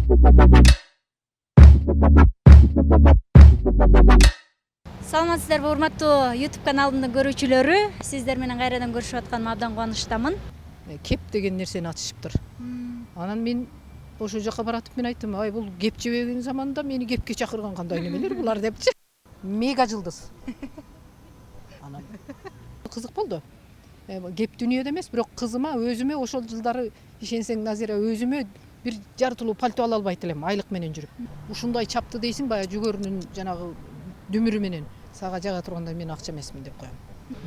Саламатсыздарбы урматтуу YouTube каналымдын көрүүчүлөрү, сиздер менен кайрадан көрүшүп атканыма абдан кубанычтамын. Кеп деген нерсени атышыптыр. Анан мен ошол жака баратып мен айттым, ай бул кеп жебеген заманда мени кепке чакырган кандай немелер булар депчи. Мега жылдыз. Анан кызык болду. Кеп дүйнөдө эмес, бирок кызыма өзүмө ошол жылдары ишенсең Назира өзүмө бир жартылуу пальто ала албайт элем айлык менен жүрүп. Ушундай чапты дейсиң баягы жүгөрүнүн жанагы дүмүрү менен сага жага тургандай мен акча эмесмин деп коем.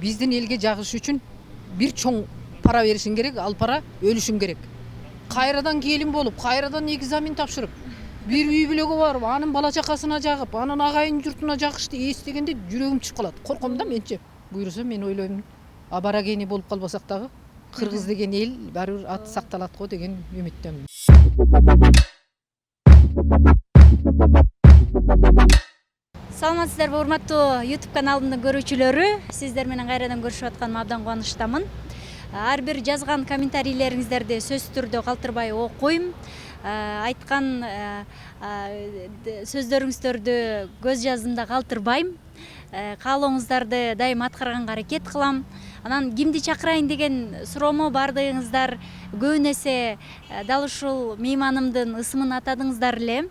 Биздин элге жагыш үчүн бир чоң пара беришиң керек, ал пара өлүшүң керек. Кайрадан келин болуп, кайрадан экзамен тапшырып, бир үй бүлөгө барып, анын бала чакасына жагып, анын агайын журтуна жагышты эстегенде жүрөгүм чыгып калат. Корком да менчи. Буюрса мен ойлойм, абарагени болуп калбасак дагы кыргыз деген эл баары бир аты сакталат го деген үмүттөмүн. Саламатсыздарбы урматтуу YouTube каналымдын көрүүчүлөрү, сиздер менен кайрадан көрүшүп атканыма абдан кубанычтамын. Ар бир жазган комментарийлериңиздерди сөзсүз түрдө калтырбай окуйм. Айткан сөздөрүңүздөрдү көз жаздымда калтырбайм. Каалооңуздарды дайым аткарганга аракет кылам. Анан кимди чакырайын деген суроомо бардыгыңыздар көбүн эсе дал ушул мейманымдын ысымын атадыңыздар эле.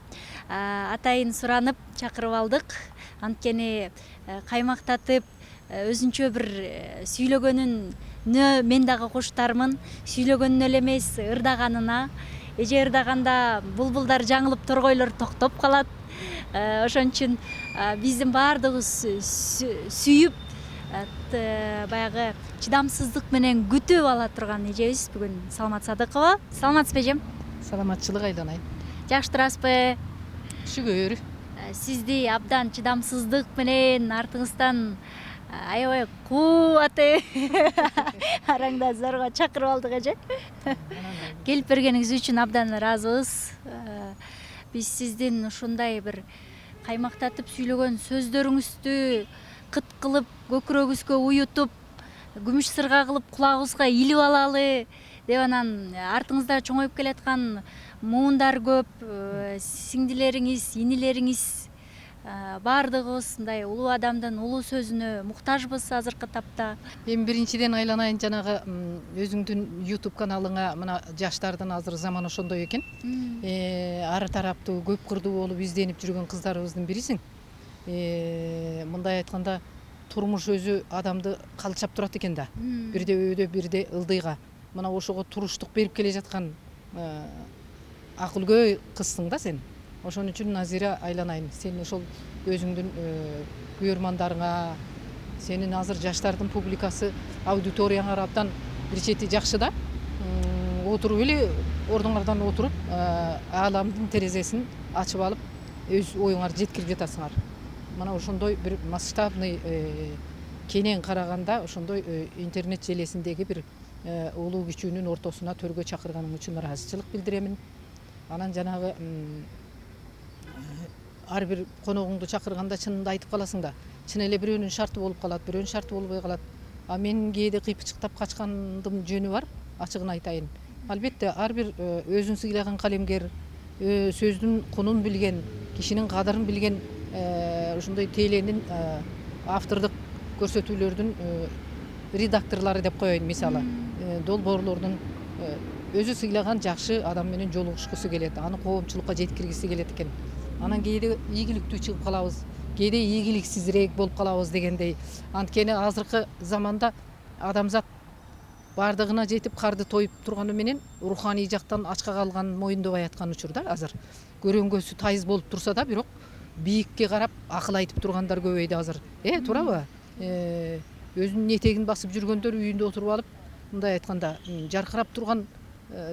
Атайын суранып чакырып алдык. Анткени каймактатып өзүнчө бир сүйлөгөнүнө мен дагы коштармын. Сүйлөгөнүнө эле эмес, ырдаганына. Эже ырдаганда булбулдар жаңылып торгойлор токтоп калат. Ошон үчүн биздин баардыгыбыз сүйүп баягы чыдамсыздык менен күтүп ала турган эжебиз бүгүн Саламат Садыкова. Саламатсызбы эжем? Саламатчылык айланайын. Жакшы турасызбы? Шүгүр. Сизди абдан чыдамсыздык менен артыңыздан аябай кубаты араңда зорго чакырып алдык эже. Келип бергениңиз үчүн абдан ыраазыбыз. Биз сиздин ушундай бир каймактатып сүйлөгөн сөздөрүңүздү кыт кылып көкүрөгүбүзгө уютуп, күмүш сырга кылып кулагыбызга илип алалы деп анан артыңызда чоңоюп келаткан муундар көп, сиңдилериңиз, инилериңиз баардыгыбыз мындай улуу адамдын улуу сөзүнө муктажбыз азыркы тапта. Эми биринчиден айланайын жанагы өзүңдүн YouTube каналыңа мына жаштардын азыр заманы ошондой экен. Ар тараптуу көп кырдуу болуп изденип жүргөн кыздарыбыздын бирисиң. Мындай айтканда турмуш өзү адамды калчап турат экен да. Бирде өйдө, бирде ылдыйга. Мына ошого туруштук берип келе жаткан акылгөй кызсың да сен. Ошон үчүн Назира айланайын. Сен ошол өзүңдүн көрөрмандарыңа, сенин азыр жаштардын публикасы аудиторияңа абдан бир чети жакшы да. Отуруп эле ордуңардан отуруп, ааламдын терезесин ачып алып, өз оюңарды жеткирип жатасыңар. Мына ошондой бир масштабный кенен караганда ошондой интернет желесиндеги бир улуу күчүүнүн ортосуна төргө чакырганың үчүн ыраазычылык билдиремин. Анан жанагы ар бир коногуңду чакырганда чынында айтып каласың да. Чын эле бирөөнүн шарты болуп калат, бирөөнүн шарты болбой калат. Мен кээде кыйпычыктап качкандын жөнү бар, ачыгын айтайын. Албетте ар бир өзүн сыйлаган калемгер, сөздүн кунун билген, кишинин кадырын билген ошондой теленин автордук көрсөтүүлөрдүн редакторлору деп коеюн мисалы. Долбоорлордун өзү сыйлаган жакшы адам менен жолугушкусу келет, аны коомчулукка жеткиргиси келет экен. Анан кээде ийгиликтүү чыгып калабыз, кээде ийгиликсизирээк болуп калабыз дегендей. Анткени азыркы заманда адамзат бардыгына жетип карды тоюп турганы менен руханий жактан ачка калганын моюндобой аткан учурда азыр. Көрөнгөсү тайыз болуп турса да, бирок бийикке карап акыл айтып тургандар көбөйдү азыр. Туурабы? Өзүнүн этегин басып жүргөндөр үйүндө отуруп алып, мындай айтканда жаркырап турган,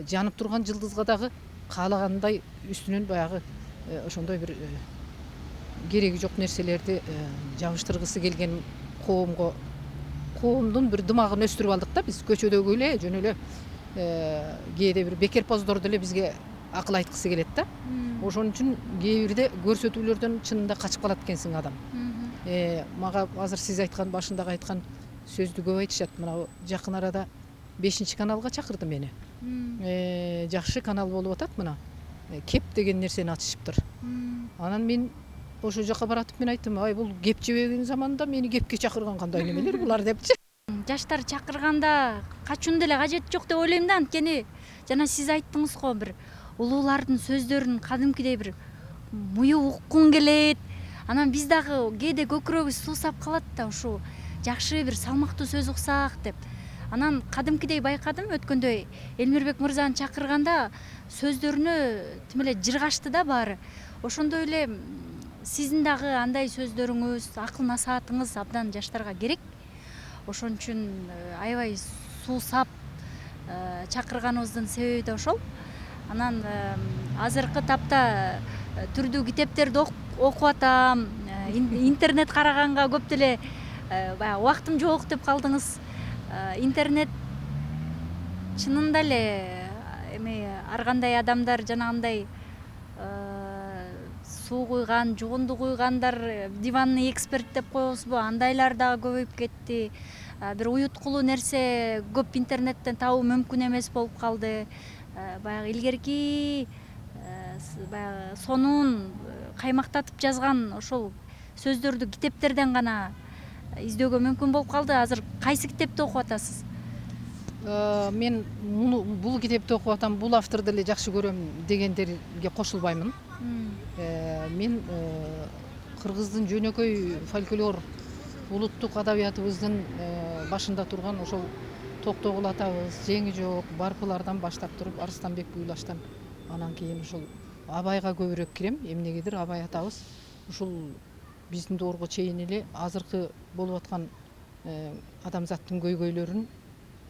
жанып турган жылдызга дагы каалагандай үстүнөн баягы ошондой бир кереги жок нерселерди жабыштыргысы келген коомдун бир дымагын өстүрүп алдык да биз. Көчөдөгү эле жөн эле кээде бир бекерпоздор деле бизге акыл айткысы келет да. Ошон үчүн кээ бирде көрсөтүүлөрдөн чынында качып калат экенсиң адам. Мага азыр сиз айткан, башындагы айткан сөздү көп айтышат. Мына жакын арада 5-каналга чакырды мени. Жакшы канал болуп атат мына. кеп деген нерсени ачышыптыр. Анан мен ошол жака баратып мен айттым, ай бул кеп жебеген заманда мени кепке чакырган кандай немелер булар депчи. Жаштар чакырганда качууну деле кажети жок деп ойлойм да, анткени жана сиз айттыңыз го, бир улуулардын сөздөрүн кадимкидей бир муюп уккун келет. Анан биз дагы кээде көкүрөгүбүз суусап калат да, ушул жакшы бир салмактуу сөз уксак деп. Анан кадимкидей байкадым, өткөндө Элмирбек мырзаны чакырганда сөздөрүнө тим эле жыргашты да баары. Ошондой эле сиздин дагы андай сөздөрүңүз, акыл насаатыңыз абдан жаштарга керек. Ошон үчүн аябай суусап чакырганыбыздын себеби да ошол. Анан азыркы тапта түрдүү китептерди окуп атам, интернет караганга көп деле баягы убактым жок деп калдыңыз. Интернет чынында эле эми ар кандай адамдар жанагындай суу куйган, жугунду куйгандар, диванный эксперт деп коебузбу, андайлар дагы көбөйүп кетти. Бир уюткулуу нерсе көп интернеттен табуу мүмкүн эмес болуп калды. Баягы илгерки баягы сонун каймактатып жазган ошол сөздөрдү китептерден гана издөөгө мүмкүн болуп калды. Азыр кайсы китепти окуп атасыз? Мен бул китепти окуп атам, бул авторду эле жакшы көрөм дегендерге кошулбаймын. Мен кыргыздын жөнөкөй фольклор улуттук адабиятыбыздын башында турган ошол Токтогул атабыз, Жеңи жок, Барпылардан баштап туруп Арыстанбек Буйлаштан анан кийин ошол Абайга көбүрөөк кирем. Эмнегедир Абай атабыз ушул биздин доорго чейин эле азыркы болуп аткан адамзаттын көйгөйлөрүн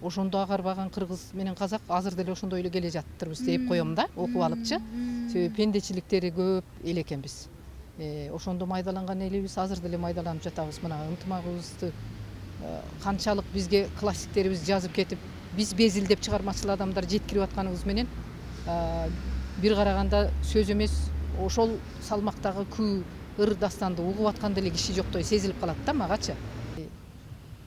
ошондо агарбаган кыргыз менен казак азыр деле ошондой эле келе жатыптырбыз деп коем да, окуп алыпчы. Себеби пендечиликтери көп эл экенбиз. Ошондо майдаланган элибиз, азыр деле майдаланып жатабыз. Мына ынтымагыбызды канчалык бизге классиктерибиз жазып кетип, биз безилдеп чыгармачыл адамдар жеткирип атканыбыз менен бир караганда сөз эмес, ошол салмактагы күү, ыр дастанды угуп аткан деле киши жоктой сезилип калат да магачы.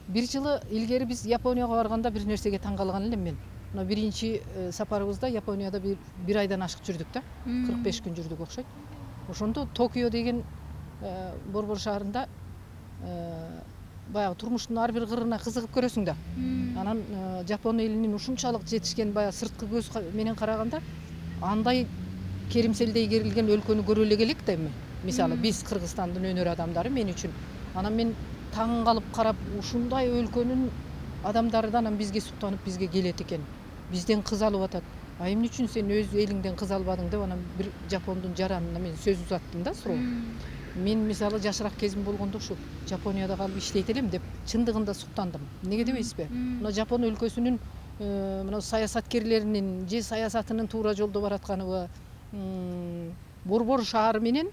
Бир жылы илгери биз Японияга барганда бир нерсеге таң калган элем мен. Мына биринчи сапарыбызда Японияда бир айдан ашык жүрдүк да. 45 күн жүрдүк окшойт. Ошондо Токио деген борбор шаарында баягы турмуштун ар бир кырына кызыгып көрөсүң да. Анан Жапон элинин ушунчалык жетишкен баягы сырткы көз менен караганда андай керимселдей керилген өлкөнү көрө эле келек да эми. Мисалы биз Кыргызстандын өнөр адамдары мен үчүн. Анан мен таң калып карап, ушундай өлкөнүн адамдарынан анан бизге суктанып бизге келет экен. Бизден кыз алып атат. А эмне үчүн сен өз элиңден кыз албадың деп анан бир жапондун жаранына мен сөз узаттым да, суроо. Мен мисалы жашыраак кезим болгондо ушу Жапонияда калып иштейт элем деп чындыгында суктандым. Эмнеге дебейсизби? Мына Жапон өлкөсүнүн мына саясаткерлеринин же саясатынын туура жолдо баратканыбы, борбор шаары менен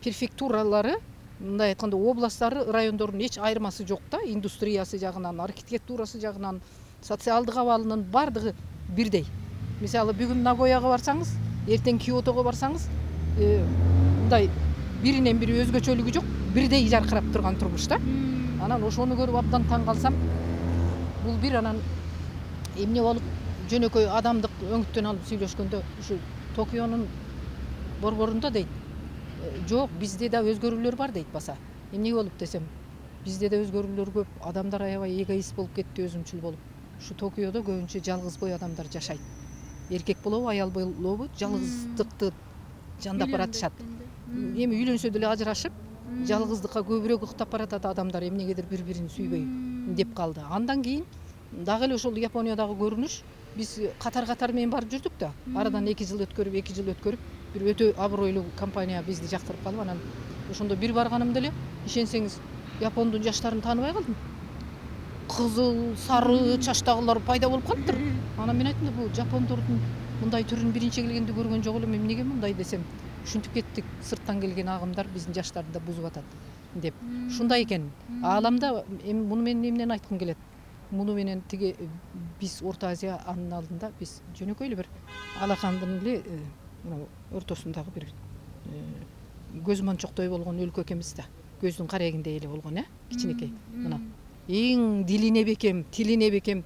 префектуралары, мындай айтканда областтары, райондордун эч айырмасы жок да. Индустриясы жагынан, архитектурасы жагынан, социалдык абалынын бардыгы бирдей. Мисалы бүгүн Нагояга барсаңыз, эртең Киотого барсаңыз, мындай биринен бири өзгөчөлүгү жок, бирдей жаркырап турган турмуш да. Анан ошону көрүп абдан таң калсам, бул бир анан эмне болуп жөнөкөй адамдык өңүттөн алып сүйлөшкөндө ушу Токионун борборунда дейт, жок, бизде да өзгөрүүлөр бар дейт баса. Эмне болуп десем, бизде да өзгөрүүлөр көп, адамдар аябай эгоист болуп кетти, өзүмчүл болуп. Ушу Токиодо көбүнчө жалгыз бой адамдар жашайт. Эркек болобу, аял болобу, жалгыздыкты жандап баратышат. Эми үйлөнсө деле ажырашып, жалгыздыкка көбүрөөк ыктап баратат адамдар, эмнегедир бири-бирин сүйбөй деп калды. Андан кийин дагы эле ошол Япониядагы көрүнүш, биз катар менен барып жүрдүк да. Арадан 2 жыл өткөрүп, бир өтө абройлуу компания бизди жактырып калып, анан ошондо бир барганымда эле, ишенсеңиз, Япондун жаштарын тааныбай калдым. Кызыл, сары чачтагылар пайда болуп калыптыр. Анан мен айттым да, бул жапондордун мындай түрүн биринчи келгенде көргөн жок элем, эмнеге мындай десем, ушинтип кеттик, сырттан келген агымдар биздин жаштарды да бузуп атат деп. Ушундай экен. Ааламда муну мен эмнени айткым келет? Муну менен тиги биз Орто Азия анын алдында биз жөнөкөй эле бир алакандын эле ортосундагы бир көз мончоктой болгон өлкө экенбиз да. Көздүн карегиндей эле болгон, кичинекей. Мына эң дилине бекем, тилине бекем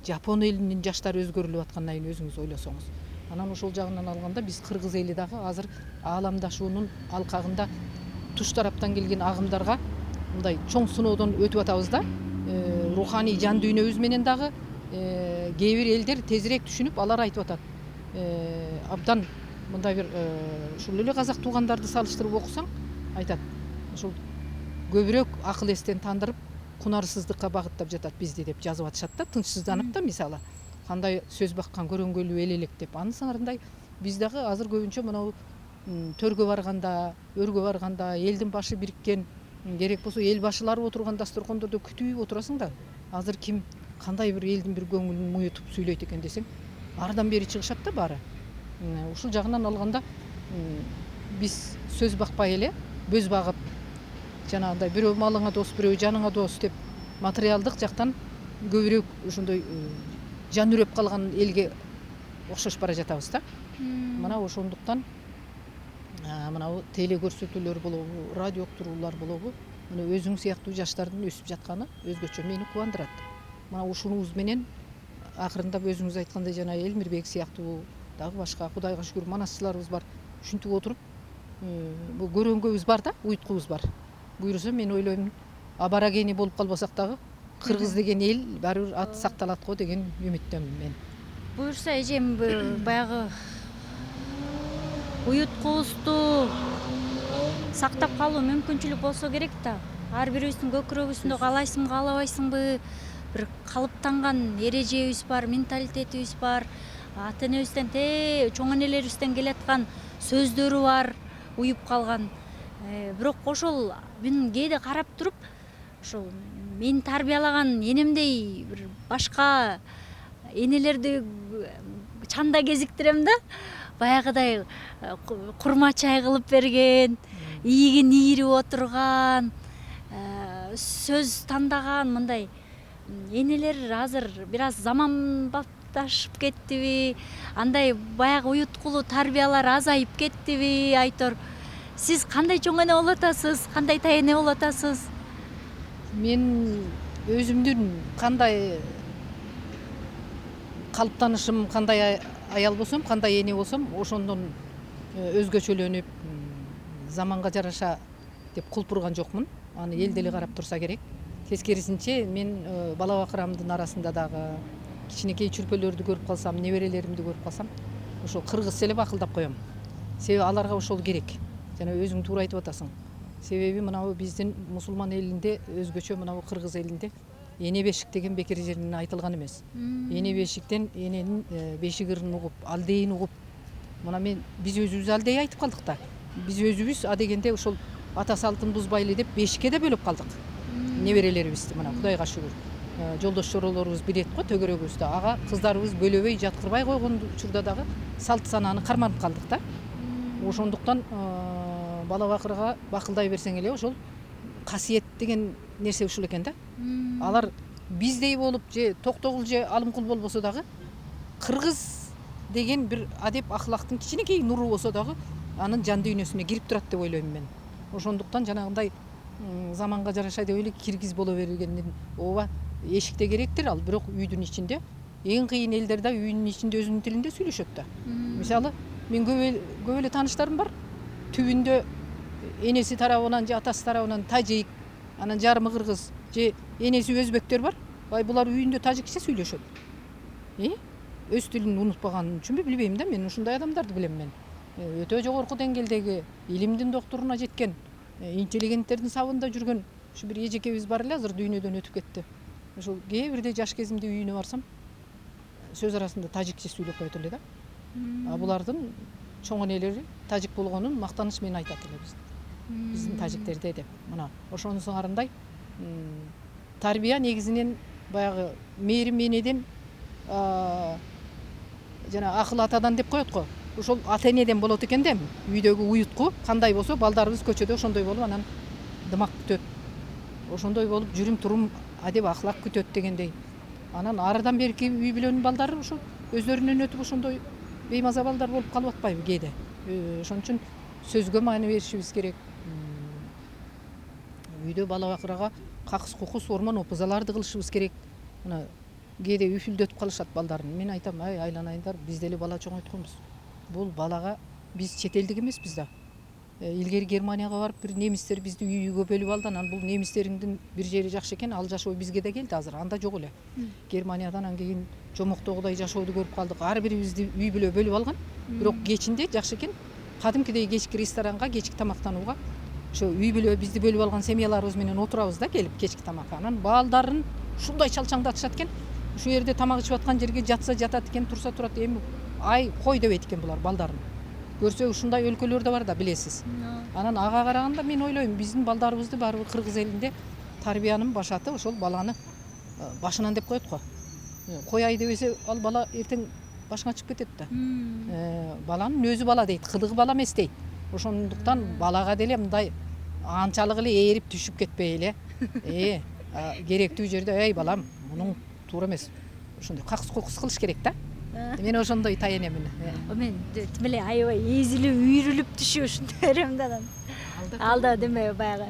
Жапон элинин жаштары өзгөрүлүп аткандан кийин өзүңүз ойлосоңуз. Анан ошол жагынан алганда биз кыргыз эли дагы азыр ааламдашуунун алкагында туш тараптан келген агымдарга мындай чоң сыноодон өтүп атабыз да. Руханий жан дүйнөбүз менен дагы кээ бир элдер тезирээк түшүнүп, алар айтып атат. Абдан мындай бир ушул эле казак туугандарды салыштырып окусаң, айтат. Ушул көбүрөөк акыл эстен тандырып, кунарсыздыкка багыттап жатат бизди деп жазып атышат да, тынчсызданып да мисалы. Кандай сөз баккан көрөнгөлүү эл элек деп. Анын сыңарындай биз дагы азыр көбүнчө мынау төргө барганда, өргө барганда, элдин башы бириккен, керек болсо эл башылары отурган дасторкондордо күтүп отурасың да. Азыр ким кандай бир элдин бир көңүлүн муютуп сүйлөйт экен десең, ардан бери чыгышат да баары. Ушул жагынан алганда биз сөз бакпай эле бөз багып, жанагындай бирөө малыңа дос, бирөө жаныңа дос деп материалдык жактан көбүрөөк ошондой жан үрөп калган элге окшош бара жатабыз да. Мына ошондуктан мынау теле көрсөтүүлөр болобу, радио уктуруулар болобу, мына өзүң сыяктуу жаштардын өсүп жатканы өзгөчө мени кубандырат. Мына ушунубуз менен акырындап өзүңүз айткандай жана Элмирбек сыяктуу дагы башка Кудайга шүгүр манасчыларыбыз бар. Ушинтип отуруп, бул көрөнгөбүз бар да, уюткубуз бар. Буюрса мен ойлойм, абарагени болуп калбасак дагы кыргыз деген эл баары бир аты сакталат го деген үмүттөмүн мен. Буюрса эжем баягы уюткубузду сактап калуу мүмкүнчүлүк болсо керек да. Ар бирибиздин көкүрөгүбүздө каалайсыңбы, каалабайсыңбы бир калыптанган эрежебиз бар, менталитетибиз бар. Ата энебизден чоң энелерибизден келаткан сөздөрү бар, уюп калган. Бирок ошол мен кээде карап туруп, ошол мен тарбиялаган энемдей бир башка энелерди чанда кезиктирем да. Баягыдай курма чай кылып берген, ийигин ийирип отурган, сөз тандаган мындай энелер азыр бир аз заманбапташып кеттиби, андай баягы уюткулуу тарбиялар азайып кеттиби айтор. Сиз кандай чоң эне болуп атасыз, кандай тайене болуп атасыз? Мен өзүмдүн кандай калыптанышым, кандай аял болсом, кандай эне болсом, ошондон өзгөчөлөнүп, заманга жараша деп кулпурган жокмун. Аны эл деле карап турса керек. Тескерисинче мен бала бакырамдын арасында дагы кичинекей чүрпөлөрдү көрүп калсам, неберелеримди көрүп калсам, ошол кыргызча эле бакылдап коем. Себеби аларга ошол керек. Жана өзүң туура айтып атасың. Себеби мынау биздин мусулман элинде өзгөчө мынау кыргыз элинде эне бешик деген бекер жеринен айтылган эмес. Эне бешиктен эненин бешик ырын угуп, алдейин угуп, мына биз өзүбүз алдей айтып калдык да. Биз өзүбүз адегенде ошол ата салтын бузбайлы деп бешикке да бөлүп калдык. Неберелерибизди мына Кудайга шүгүр. Жолдош чоролорубуз билет го төгөрөгүбүздү. Ага кыздарыбыз бөлөбөй жаткырбай койгон учурда дагы салт санааны карманып калдык да. Ошондуктан бала бакырга бакылдай берсең эле ошол касиет деген нерсе ушул экен да. Алар биздей болуп же токтогул же алымкул болбосо дагы кыргыз деген бир адеп ахлактын кичинекей нуру болсо дагы анын жан дүйнөсүнө кирип турат деп ойлойм мен. Ошондуктан жанагындай заманга жараша деп эле киргиз боло бергендин ооба эшикте керектир ал, бирок үйдүн ичинде эң кыйын элдер да үйүнүн ичинде өзүнүн тилинде сүйлөшөт да. Мисалы мен көп эле тааныштарым бар. Түбүндө энеси тарабынан же атасы тарабынан тажик, анан жарымы кыргыз же энеси өзбектер бар. Булар үйүндө тажикче сүйлөшөт. Өз тилин унутпаган үчүнбү билбейм да, мен ушундай адамдарды билем мен. Өтө жогорку деңгээлдеги илимдин доктуруна жеткен, интеллигенттердин сабында жүргөн ушу бир эжекебиз бар эле, азыр дүйнөдөн өтүп кетти. Ошол кээ бирде жаш кезимде үйүнө барсам, сөз арасында тажикче сүйлөп коет эле да. Булардын чоң энелери тажик болгонун мактаныш менен айтат эле биздин тажиктерде деп. Мына ошонун сыңарындай тарбия негизинен баягы мээрим энеден жана акыл атадан деп коет го. Ошол ата энеден болот экен да. Үйдөгү уютку кандай болсо балдарыбыз көчөдө ошондой болуп анан дымак күтөт. Ошондой болуп жүрүм турум адеп ахлак күтөт дегендей. Анан арыдан берки үй бүлөнүн балдары ошол өздөрүнөн өтүп ошондой беймаза балдар болуп калып атпайбы кээде. Ошон үчүн сөзгө маани беришибиз керек. Үйдө бала бакырага какыс кукус ормон опузаларды кылышыбыз керек. Мына кээде үфүлдөтүп калышат балдарын. Мен айтам, айланайындар, биз деле бала чоңойтконбуз. Бул балага биз чет элдик эмеспиз да. Илгери Германияга барып бир немистер бизди үйгө бөлүп алды. Анан бул немистериңдин бир жери жакшы экен, ал жашоо бизге да келди азыр. Анда жок эле. Германиядан анан кийин жомоктогудай жашооду көрүп калдык. Ар бирибизди үй бүлө бөлүп алган. Бирок кечинде жакшы экен. Кадимкидей кечки ресторанга, кечки тамактанууга ошо үй бүлө бизди бөлүп алган семьяларыбыз менен отурабыз да келип кечки тамакка. Анан балдарын ушундай чалчаңдатышат экен. Ушул жерде тамак ичип аткан жерге жатса жатат экен, турса турат. Эми кой дебейт экен булар балдарын. Көрсө ушундай өлкөлөр да бар да, билесиз. Анан ага караганда мен ойлойм, биздин балдарыбызды барыбыр кыргыз элинде тарбиянын башаты ошол баланы башынан деп коет го. Кояй дебесе ал бала эртең башына чыгып кетет да. Баланын өзү бала дейт, кылыгы бала эмес дейт. Ошондуктан балага деле мындай анчалык эле ээрип түшүп кетпей эле. Керектүү жерде, эй балам, мунун туура эмес. Ошондой какыс кукус кылыш керек да. Мен ошондой таянемин. Мен тим эле аябай эзилип, үйрүлүп түшүп ушундай берем да анан. Алда деме баягы.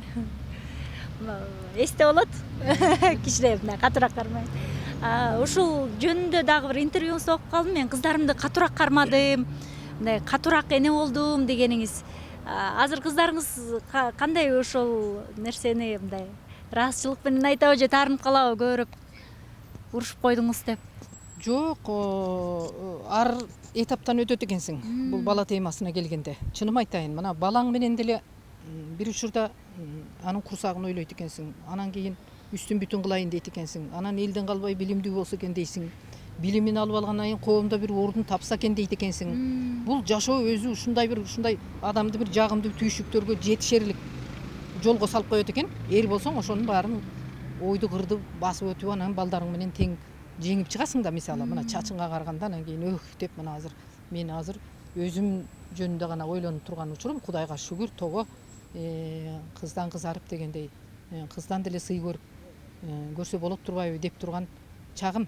Эсте болот. Кичине мындай катуураак кармай. Ушул жөнүндө дагы бир интервьюңузду окуп калдым. Мен кыздарымды катуураак кармадым, мындай катуураак эне болдум дегениңиз. Азыр кыздарыңыз кандай ошол нерсени мындай ыраазычылык менен айтабы же таарынып калабы көрүп урушуп койдуңуз деп? Жок, ар этаптан өтөт экенсиң. Бул бала темасына келгенде. Чыным айтайын, мына балаң менен деле бир учурда анын курсагын ойлойт экенсиң. Анан кийин үстүн бүтүн кылайын дейт экенсиң. Анан элден калбай билимдүү болсо экен дейсиң. Билимин алып алгандан кийин коомдо бир ордун тапса экен дейт экенсиң. Бул жашоо өзү ушундай адамды бир жагымдуу түйшүктөргө жетишерлик жолго салып коет экен. Эр болсоң ошонун баарын ойду кырды басып өтүп анан балдарың менен тең жеңип чыгасың да. Мисалы мына чачыңга караганда анан кийин деп мына мен азыр өзүм жөнүндө гана ойлонуп турган учурум, Кудайга шүгүр, тобо кыздан кызарып дегендей, кыздан деле сый көрүп көрсө болот турбайбы деп турган чагым.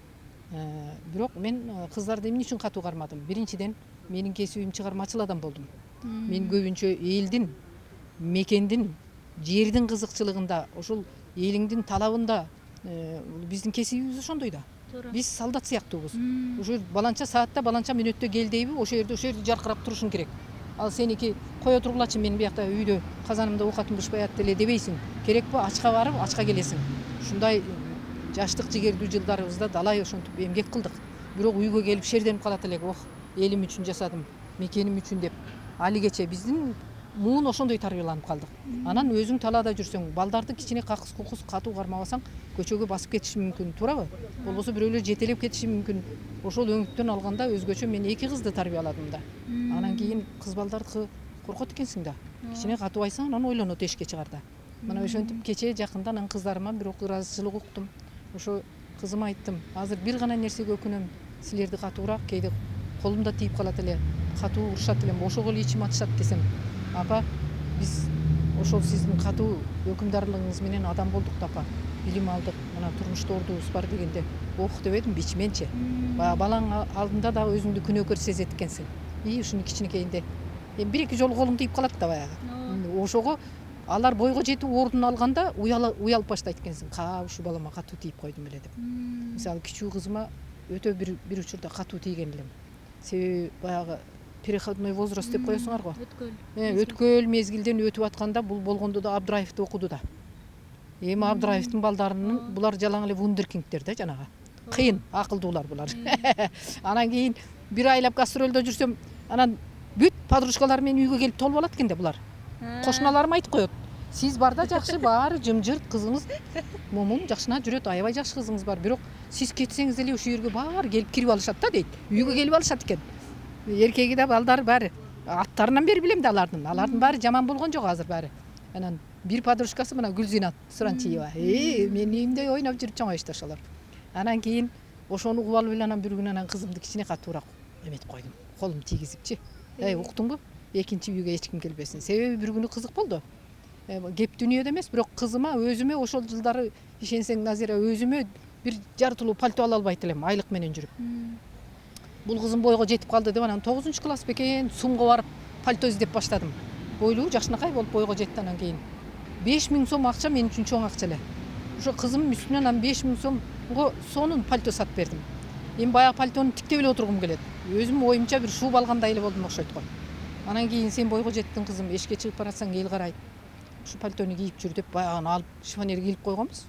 Бирок мен кыздарды эмне үчүн катуу кармадым? Биринчиден менин кесибим чыгармачыл адам болдум. Мен көбүнчө элдин, мекендин, жердин кызыкчылыгында, ошол элиңдин талабында биздин кесибибиз ошондой да. Биз солдат сыяктуубуз. Ошо баланча саатта, баланча мүнөттө кел дейби, ошол жерде жаркырап турушуң керек. Ал сеники кое тургулачы, мен биякта үйдө казанымда оокатым бышпай атты эле дебейсиң. Керекпи ачка барып, ачка келесиң. Ушундай жаштык жигердүү жылдарыбызда далай ошентип эмгек кылдык. Бирок үйгө келип шерденип калат элек. Элим үчүн жасадым, мекеним үчүн деп. Алигече биздин муун ошондой тарбияланып калдык. Анан өзүң талаада жүрсөң, балдарды кичине какыс кукус катуу кармабасаң, көчөгө басып кетиши мүмкүн, туурабы? Болбосо бирөөлөр жетелеп кетиши мүмкүн. Ошол өңүттөн алганда өзгөчө мен 2 кызды тарбияладым да. Анан кийин кыз балдарды коркот экенсиң да. Кичине катууайсаң, анан ойлонот эшикке чыгарда. Мына ошентип кечээ жакында анан кыздарыма бир ыраазычылык уктум. Ошо кызыма айттым, азыр бир гана нерсеге өкүнөм, силерди катуураак, кээде колумда тийип калат эле, катуу урушат элем, ошого эле ичим атышат десем, апа, биз ошол сиздин катуу өкүмдарлыгыңыз менен адам болдук да апа, билим алдык, мына турмушта ордубуз бар дегенде, дебедим, бичменчи. Балаң алдында да өзүңдү күнөөкөр сезет экенсиң. Ушуну кичинекейинде бир-эки жолу колум тийип калат да баягы. Ошого алар бойго жетип ордун алганда уялып баштайт экенсиң. Ушул балама катуу тийип койдум эле деп. Мисалы кичүү кызыма өтө бир учурда катуу тийген элем. Себеби баягы переходной возраст деп коесуңар го. Өткөл мезгилден өтүп атканда бул болгондо да Абдыраевди окуду да. Эми Абдыраевдин балдарынын булар жалаң эле вундеркиндтер да жанагы. Кыйын, акылдуулар булар. Анан кийин бир айлап гастролдо жүрсөм, анан бүт подружкалар менин үйгө келип толуп алат экен да булар. Кошуналарым айтып коет. Сиз барда жакшы, баары жымжырт, кызыңыз момун жакшына жүрөт, аябай жакшы кызыңыз бар. Бирок сиз кетсеңиз эле ошол жерге баары келип кирип алышат да дейт. Үйгө келип алышат экен. Эркеги да балдары баары. Аттарынан бери билем да алардын. Алардын баары жаман болгон жок азыр баары. Анан бир подружкасы мына Гүлзинат Суранчиева. Менин үйүмдө ойноп жүрүп чоңоюшту ошолор. Анан кийин ошону угуп алып эле анан бир күнү анан кызымды кичине катуураак эметип койдум. Колум тийгизипчи. Уктуңбу? Экинчи үйгө эч ким келбесин. Себеби бир күнү кызык болду. Кеп дүнүйөдө эмес, бирок кызыма өзүмө ошол жылдары ишенсең Назира, өзүмө бир жартылуу пальто ала албайт элем, айлык менен жүрүп. Бул кызым бойго жетип калды деп анан 9-класс бекен сумга барып пальто издеп баштадым. Бойлуу, жакшынакай болуп бойго жетти анан кийин. 5000 сом акча мен үчүн чоң акча эле. Ошо кызым үстүнөн анан 5000 сом сонун пальто сатып бердим. Эми баягы пальтону тиктеп эле отургум келет. Өзүм оюмча бир шуб алгандай эле болдум окшойт го. Анан кийин сен бойго жеттиң кызым, эшикке чыгып баратсаң эл карайт. Ушу пальтону кийип жүр деп баягыны алып шифонерге илип койгонбуз.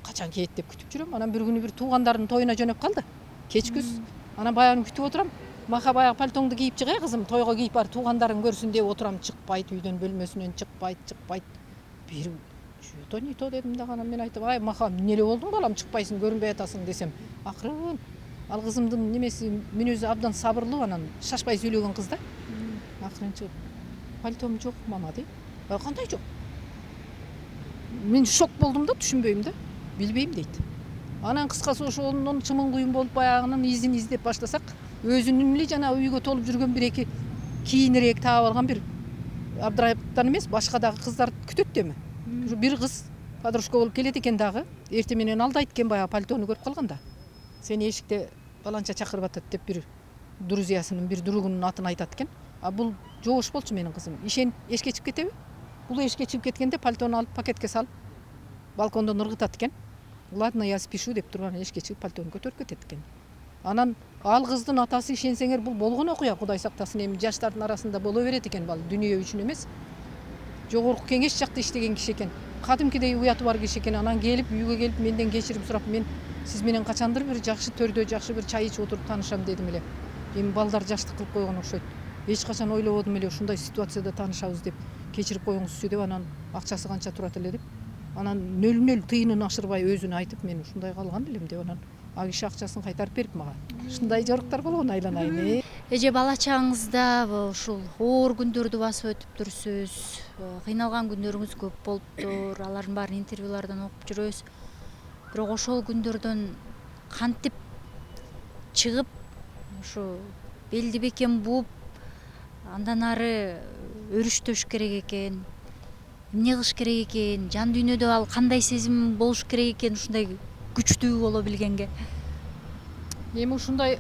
Качан кийет деп күтүп жүрөм. Анан бир күнү бир туугандардын тоюна жөнөп калды. Кечкүз. Анан баягыны күтүп отурам. Маха баягы пальтоңду кийип чыгай кызым, тойго кийип бар, туугандарың көрсүн деп отурам. Чыкпайт, үйдөн бөлмөсүнөн чыкпайт. Бир не то дедим дагы, анан мен айттым, ай маха эмне эле болдуң балам, чыкпайсың, көрүнбөй атасың десем, акырын ал кызымдын немеси мүнөзү абдан сабырлуу, анан шашпай сүйлөгөн кыз да. Акырын чыгып, пальтом жок мама дейт. Кандай жок? Мен шок болдум да, түшүнбөйм да, билбейм дейт. Анан кыскасы ошонун чымын куюм болуп баягынын изин издеп баштасак, өзүнүн эле жана үйгө толуп жүргөн бир эки кийинирээк таап алган бир Абдрайыптан эмес, башка дагы кыздар күтөт деми. Бир кыз подружка болуп келет экен дагы, эртең менен алдайт экен баягы пальтону көрүп калганда. Сени эшикте баланча чакырып атат деп бир друзьясынын бир другунун атын айтат экен. А бул жоош болчу менин кызым. Ишенип эшикке чыгып кетеби? Бул эшикке чыгып кеткенде пальтону алып пакетке салып, балкондон ыргытат экен. Ладно, я спешу деп турган эшикке чыгып пальтону көтөрүп кетет экен. Анан ал кыздын атасы ишенсеңер бул болгон окуя, Кудай сактасын, эми жаштардын арасында боло берет экен, бал дүйнө үчүн эмес. Жогорку кеңеш жакта иштеген киши экен. Кадимкидей уяты бар киши экен. Анан келип үйгө келип менден кечирим сурап, мен сиз менен качандыр бир жакшы төрдө жакшы бир чай ичип отуруп таанышам дедим эле. Эми балдар жаштык кылып койгон окшойт. Эч качан ойлободум эле ушундай ситуацияда таанышабыз деп, кечирип коюңузчу деп, анан акчасы канча турат эле деп. Анан нөл тыйынын ашырбай өзүнө айтып, мен ушундай калган элем деп, анан ал киши акчасын кайтарып берип мага. Ушундай жоруктар болгон айланайын. Эже бала чагыңызда ушул оор күндөрдү басып өтүптүрсүз. Кыйналган күндөрүңүз көп болуптур. Алардын баарын интервьюлардан окуп жүрөбүз. Бирок ошол күндөрдөн кантип чыгып, ушу белди бекем бууп, андан ары өрүштөш керек экен. Эмне кылыш керек экен? Жан дүйнөдө ал кандай сезим болуш керек экен ушундай күчтүү боло билгенге? Эми ушундай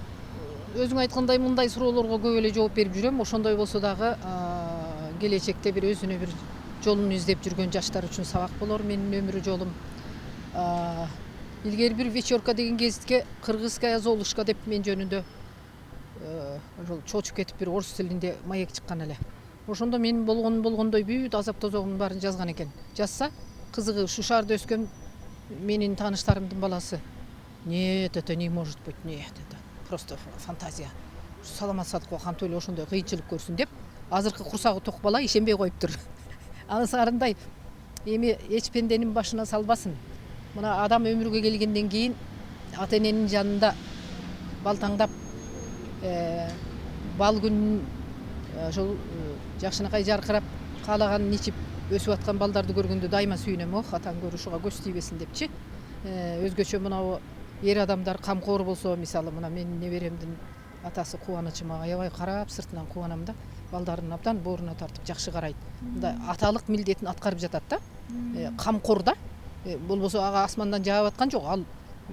өзүң айткандай мындай суроолорго көп эле жооп берип жүрөм. Ошондой болсо дагы келечекте бир өзүнө бир жолун издеп жүргөн жаштар үчүн сабак болор менин өмүр жолум. Илгери бир вечерка деген гезитке кыргызская Золушка деп мен жөнүндө ошол чочуп кетип бир орус тилинде маек чыккан эле. Ошондо мен болгондой бүт азап тозогумдун баарын жазган экен. Жазса, кызыгы ушу шаарда өскөн менин тааныштарымдын баласы. Нет, это не может быть, нет, это просто фантазия. Саламат Садыкова кантип эле ошондой кыйынчылык көрсүн деп, азыркы курсагы ток бала ишенбей коюптур. Анысарындай эми эч пенденин башына салбасын. Мына адам өмүргө келгенден кийин ата эненин жанында балтаңдап бал күн ошол жакшынакай жаркырап каалаганын ичип өсүп аткан балдарды көргөндө дайыма сүйүнөм. Ох, атаң көрүшүгө көз тийбесин депчи. Өзгөчө мынау эр адамдар камкор болсо, мисалы мына менин неберемдин атасы Кубанычы мага аябай карап сыртынан кубанам да. Балдарын абдан бооруна тартып жакшы карайт. Мындай аталык милдетин аткарып жатат да. Камкор да. Болбосо ага асмандан жаап аткан жок. Ал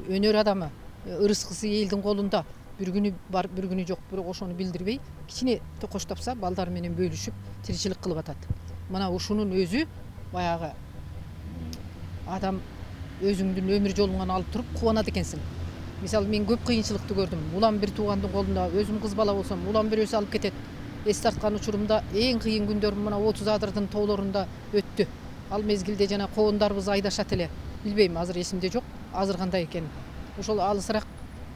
өнөр адамы, ырыскысы элдин колунда. Бир күнү бар, бир күнү жок, бирок ошону билдирбей, кичине токош тапса, балдар менен бөлүшүп, тиричилик кылып атат. Мына ушунун өзү баягы адам өзүңдүн өмүр жолуңан алып туруп кубанат экенсиң. Мисалы мен көп кыйынчылыкты көрдүм. Улам бир туугандын колунда, өзүм кыз бала болсом, улам бирөөсү алып кетет. Эс тарткан учурумда эң кыйын күндөрүм мына 30 адырдын тоолорунда өттү. Ал мезгилде жана коондарыбыз айдашат эле. Билбейм, азыр эсимде жок, азыр кандай экен. Ошол алысыраак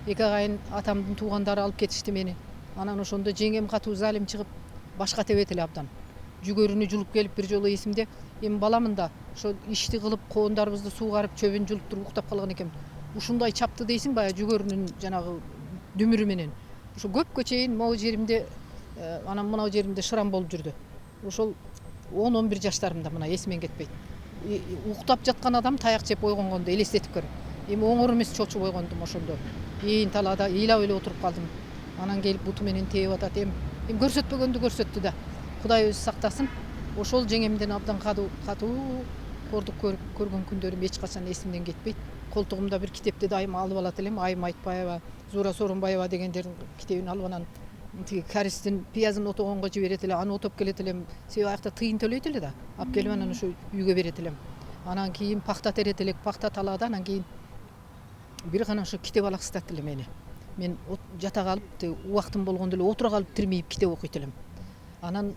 эки агайын атамдын туугандары алып кетишти мени. Анан ошондо жеңем катуу залим чыгып, башка тебет эле абдан. Жүгөрүнү жулуп келип бир жолу эсимде, эми баламын да, ошо ишти кылып коондарыбызды суугарып, чөбүн жулуп туруп уктап калган экем. Ушундай чапты дейсиң баягы жүгөрүнүн жанагы дүмүрү менен. Ошо көпкө чейин могу жеримде, анан мынау жеримде шырам болуп жүрдү. Ошол 10-11 жаштарымда мына эсимен кетпейт. Уктап жаткан адам таяк жеп ойгонгондо элестетип көр. Эми оңор эмес чочуп ойгондум ошондо. Эйин талаада ыйлап эле отуруп калдым. Анан келип буту менен тээп атат. Эми көрсөтпөгөндү көрсөттү да. Кудай өзү сактасын. Ошол жеңемден абдан катуу кордук көргөн күндөрүм эч качан эсимден кетпейт. Колтугумда бир китепти дайыма алып алат элем. Айым Айтбаева, Зура Сооронбаева дегендердин китебин алып анан тиги каристин пиязын отогонго жиберет эле, аны отоп келет элем. Себеби аякта тыйын төлөйт эле да. Алып келип анан ошо үйгө берет элем. Анан кийин пахта терет элек, пахта талаада, анан кийин бир гана ошо китеп алаксытат эле мени. Мен жата калып убактым болгондо эле отура калып тирмейип китеп окуйт элем. Анан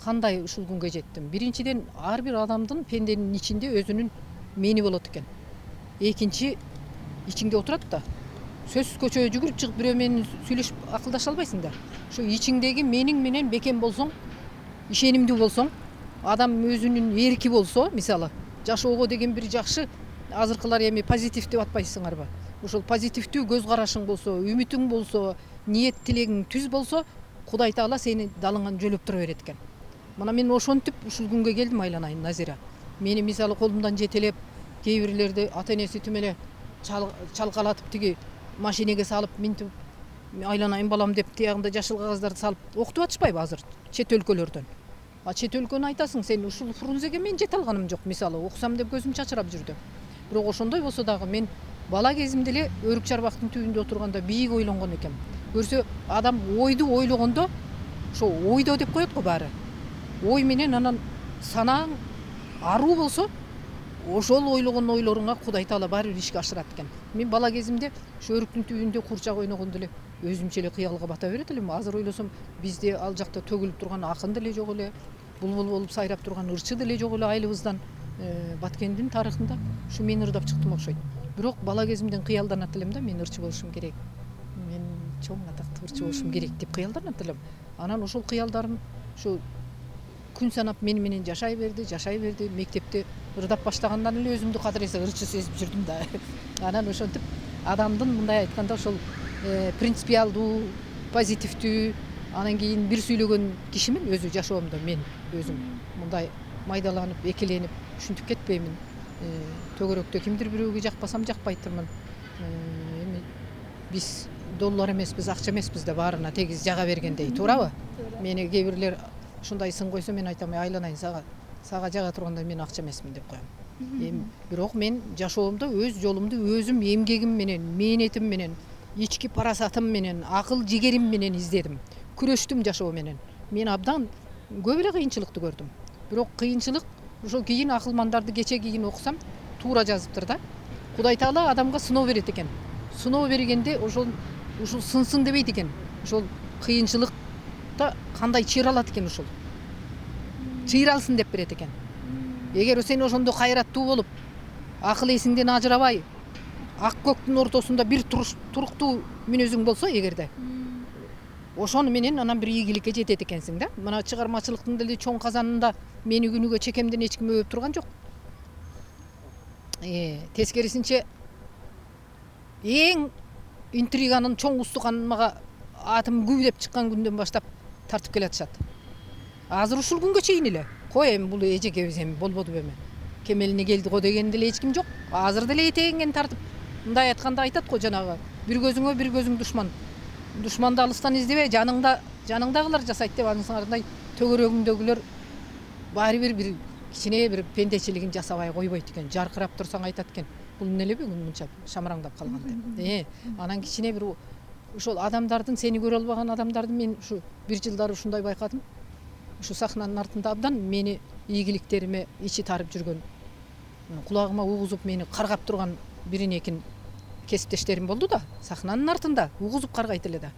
кандай ушул күнгө жеттим? Биринчиден ар бир адамдын пенденин ичинде өзүнүн мени болот экен. Экинчи ичиңде отурат да. Сөзсүз көчөгө жүгүрүп чыгып бирөө менен сүйлөшүп акылдаша албайсың да. Ошо ичиңдеги мениң менен бекем болсоң, ишенимдүү болсоң, адам өзүнүн эрки болсо, мисалы, жашоого деген бир жакшы азыркылар эми позитив деп атпайсыңарбы? Ошол позитивдүү көз карашың болсо, үмүтүң болсо, ниет тилегиң түз болсо, Кудай Таала сени далыңан жөлөп тура берет экен. Мына мен ошентип ушул күнгө келдим, айланайын Назира. Мени мисалы колумдан жетелеп, кээ бирлерди ата энеси тим эле чалкалатып тиги машинеге салып минтип айланайын балам деп тиягында жашыл кагаздарды салып окутуп атышпайбы азыр чет өлкөлөрдөн. А чет өлкөнү айтасың, сен ушул Фрунзеге мен жете алганым жок, мисалы, окусам деп көзүм чачырап жүрдү. Бирок ошондой болсо дагы мен бала кезимде эле өрүк чарбактын түбүндө отурганда бийик ойлонгон экем. Көрсө адам ойду ойлогондо ошо ойдо деп коет го баары. Ой менен анан санааң аруу болсо, ошол ойлогон ойлоруңа Кудай Таала баары бир ишке ашырат экен. Мен бала кезимде ошо өрүктүн түбүндө курчак ойногондо эле өзүмчө эле кыялга бата берет элем. Азыр ойлосом, бизде ал жакта төгүлүп турган акын деле жок эле, булбул болуп сайрап турган ырчы деле жок эле айылыбыздан. Баткендин тарыхында ушу мен ырдап чыктым окшойт. Бирок бала кезимден кыялданат элем да, мен ырчы болушум керек. Мен чоң атактуу ырчы болушум керек деп кыялданат элем. Анан ошол кыялдарым ушу күн санап менен жашай берди. Мектепте ырдап баштагандан эле өзүмдү кадыресе ырчы сезип жүрдүм да. Анан ошентип адамдын мындай айтканда ошол принципиалдуу, позитивдүү, анан кийин бир сүйлөгөн кишимин өзү жашоомдо мен өзүм мындай майдаланып, экеленип, ушинтип кетпеймин. Төгөрөктө кимдир бирөөгө жакпасам жакпайтырмын. Эми биз доллар эмеспиз, акча эмеспиз да баарына тегиз жага бергендей, туурабы? Мени кээ бирлер ушундай сын койсо мен айтам, айланайын, сага жага турганда мен акча эмесмин деп коем. Эми бирок мен жашоомдо өз жолумду өзүм эмгегим менен, мээнетим менен, ички парасатым менен, акыл жигерим менен издедим. Күрөштүм жашоо менен. Мен абдан көп эле кыйынчылыкты көрдүм. Бирок кыйынчылык ошо кийин акылмандарды кече кийин окусам туура жазыптыр да. Кудай Таала адамга сыноо берет экен. Сыноо бергенде ушул сынсын дебейт экен. Ошол кыйынчылыкта кандай чыйра алат экен ушул. Чыйралсын деп берет экен. Эгер сен ошондо кайраттуу болуп, акыл эсиңден ажырабай, ак көктүн ортосунда бир туруктуу мүнөзүң болсо эгерде, ошону менен анан бир ийгиликке жетет экенсиң да. Мына чыгармачылыктын деле чоң казанында мени күнүгө чекемден эч ким өөп турган жок. Тескерисинче эң интриганын чоң устуканмага атым күбүлөп чыккан күндөн баштап тартып келатышат. Азыр ушул күнгө чейин эле кой эми бул эжекебиз эми болбоду эми. Кемелине келди го деген деле эч ким жок. Азыр деле этегиңен тартып мындай айтканда айтат го, жанагы бир көзүңө бир көзүң душман. Душманды алыстан издебе, жаныңдагылар жасайт деп анысыңардай төгөрөгүңдөгүлөр баары бир кичине бир пендечилигин жасабай койбойт экен. Жаркырап турсаң айтат экен, бул эмне бүгүн мынча шамыраңдап калган деп. Анан кичине бир ошол адамдардын, сени көрө албаган адамдарды мен ушу бир жылдары ушундай байкадым. Ушу сахнанын артында абдан мени ийгиликтериме ичи тарып жүргөн, кулагыма угузуп мени каргап турган бирин экин кесиптештерим болду да, сахнанын артында угузуп каргайт эле да.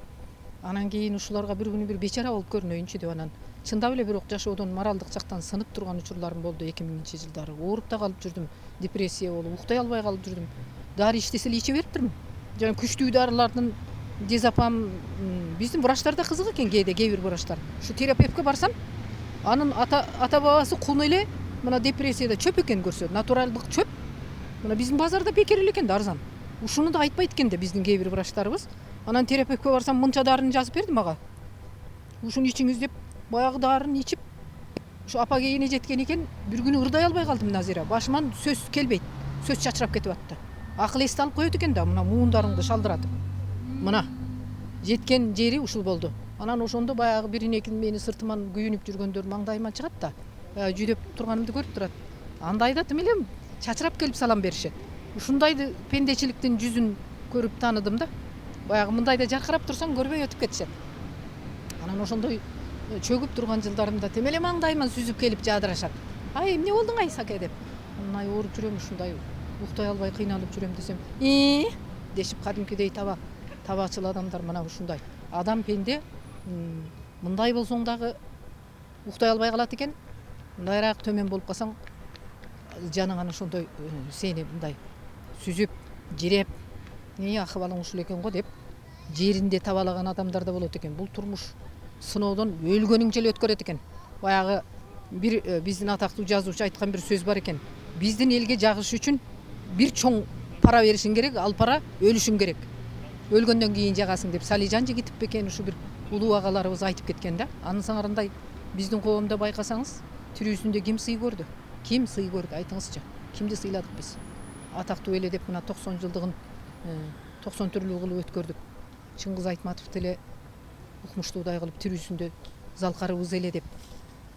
Анан кийин ушуларга бир күнү бир бечара болуп көрүнөйүнчү деп анан чындап эле бирок жашоодон моралдык жактан сынып турган учурларым болду 2000-жылдары. Ооруп да калып жүрдүм, депрессия болуп, уктай албай калып жүрдүм. Дары иштесе эле иче бериптирмин. Жана күчтүү дарылардын дезапам, биздин врачтар да кызык экен, кээ бир врачтар. Ушу терапевтке барсам, анын ата бабасы кун эле мына депрессияда чөп экен көрсө, натуралдык чөп. Мына биздин базарда бекер эле экен да, арзан. Ушуну да айтпайт экен да биздин кээ бир врачтарыбыз. Анан терапевтке барсам мынча дарыны жазып берди мага. Ушуну ичиңиз деп баягы дарыны ичип, ушу апа кейине жеткен экен, бир күнү ырдай албай калдым Назира. Башыман сөз келбейт. Сөз чачырап кетип атты. Акыл эсти алып коет экен да, мына муундарыңды шалдыратып. Мына жеткен жери ушул болду. Анан ошондо баягы бирин экин мени сыртыман күйүнүп жүргөндөр маңдайыма чыгат да, жүдөп турганымды көрүп турат. Андайда тим эле чачырап келип салам беришет. Ушундайды пендечиликтин жүзүн көрүп тааныдым да. Баягы мындайда жаркырап турсаң көрбөй өтүп кетишет. Анан ошондой чөгүп турган жылдарымда тим эле маңдайыман сүзүп келип жаадырашат. Ай, эмне болдуң ай Саке деп. Анан ооруп жүрөм, ушундай уктай албай кыйналып жүрөм десем дешип кадимкидей табачыл адамдар мына ушундай. Адам пенде мындай болсоң дагы уктай албай калат экен. Мындайраак төмөн болуп калсаң жаның ана ошондой сени мындай сүзүп, жиреп, акыбалың ушул экен го деп жеринде табалаган адамдар да болот экен. Бул турмуш сыноодон өлгөнүң жел өткөрөт экен. Баягы бир биздин атактуу жазуучу айткан бир сөз бар экен. Биздин элге жагыш үчүн бир чоң пара беришиң керек, ал пара өлүшүң керек. Өлгөндөн кийин жагасың деп Салижан Жигитов бекен ушу бир улуу агаларыбыз айтып кеткен да. Анын сыңарындай биздин коомдо байкасаңыз, тирүүсүндө ким сый көрдү? Ким сый көрдү? Айтыңызчы. Кимди сыйладык биз? Атактуу эле деп мына 90 жылдыгын 90 түрлүү кылып өткөрдүк. Чыңгыз Айтматов деле укмуштуудай кылып тирүүсүндө залкарыбыз эле деп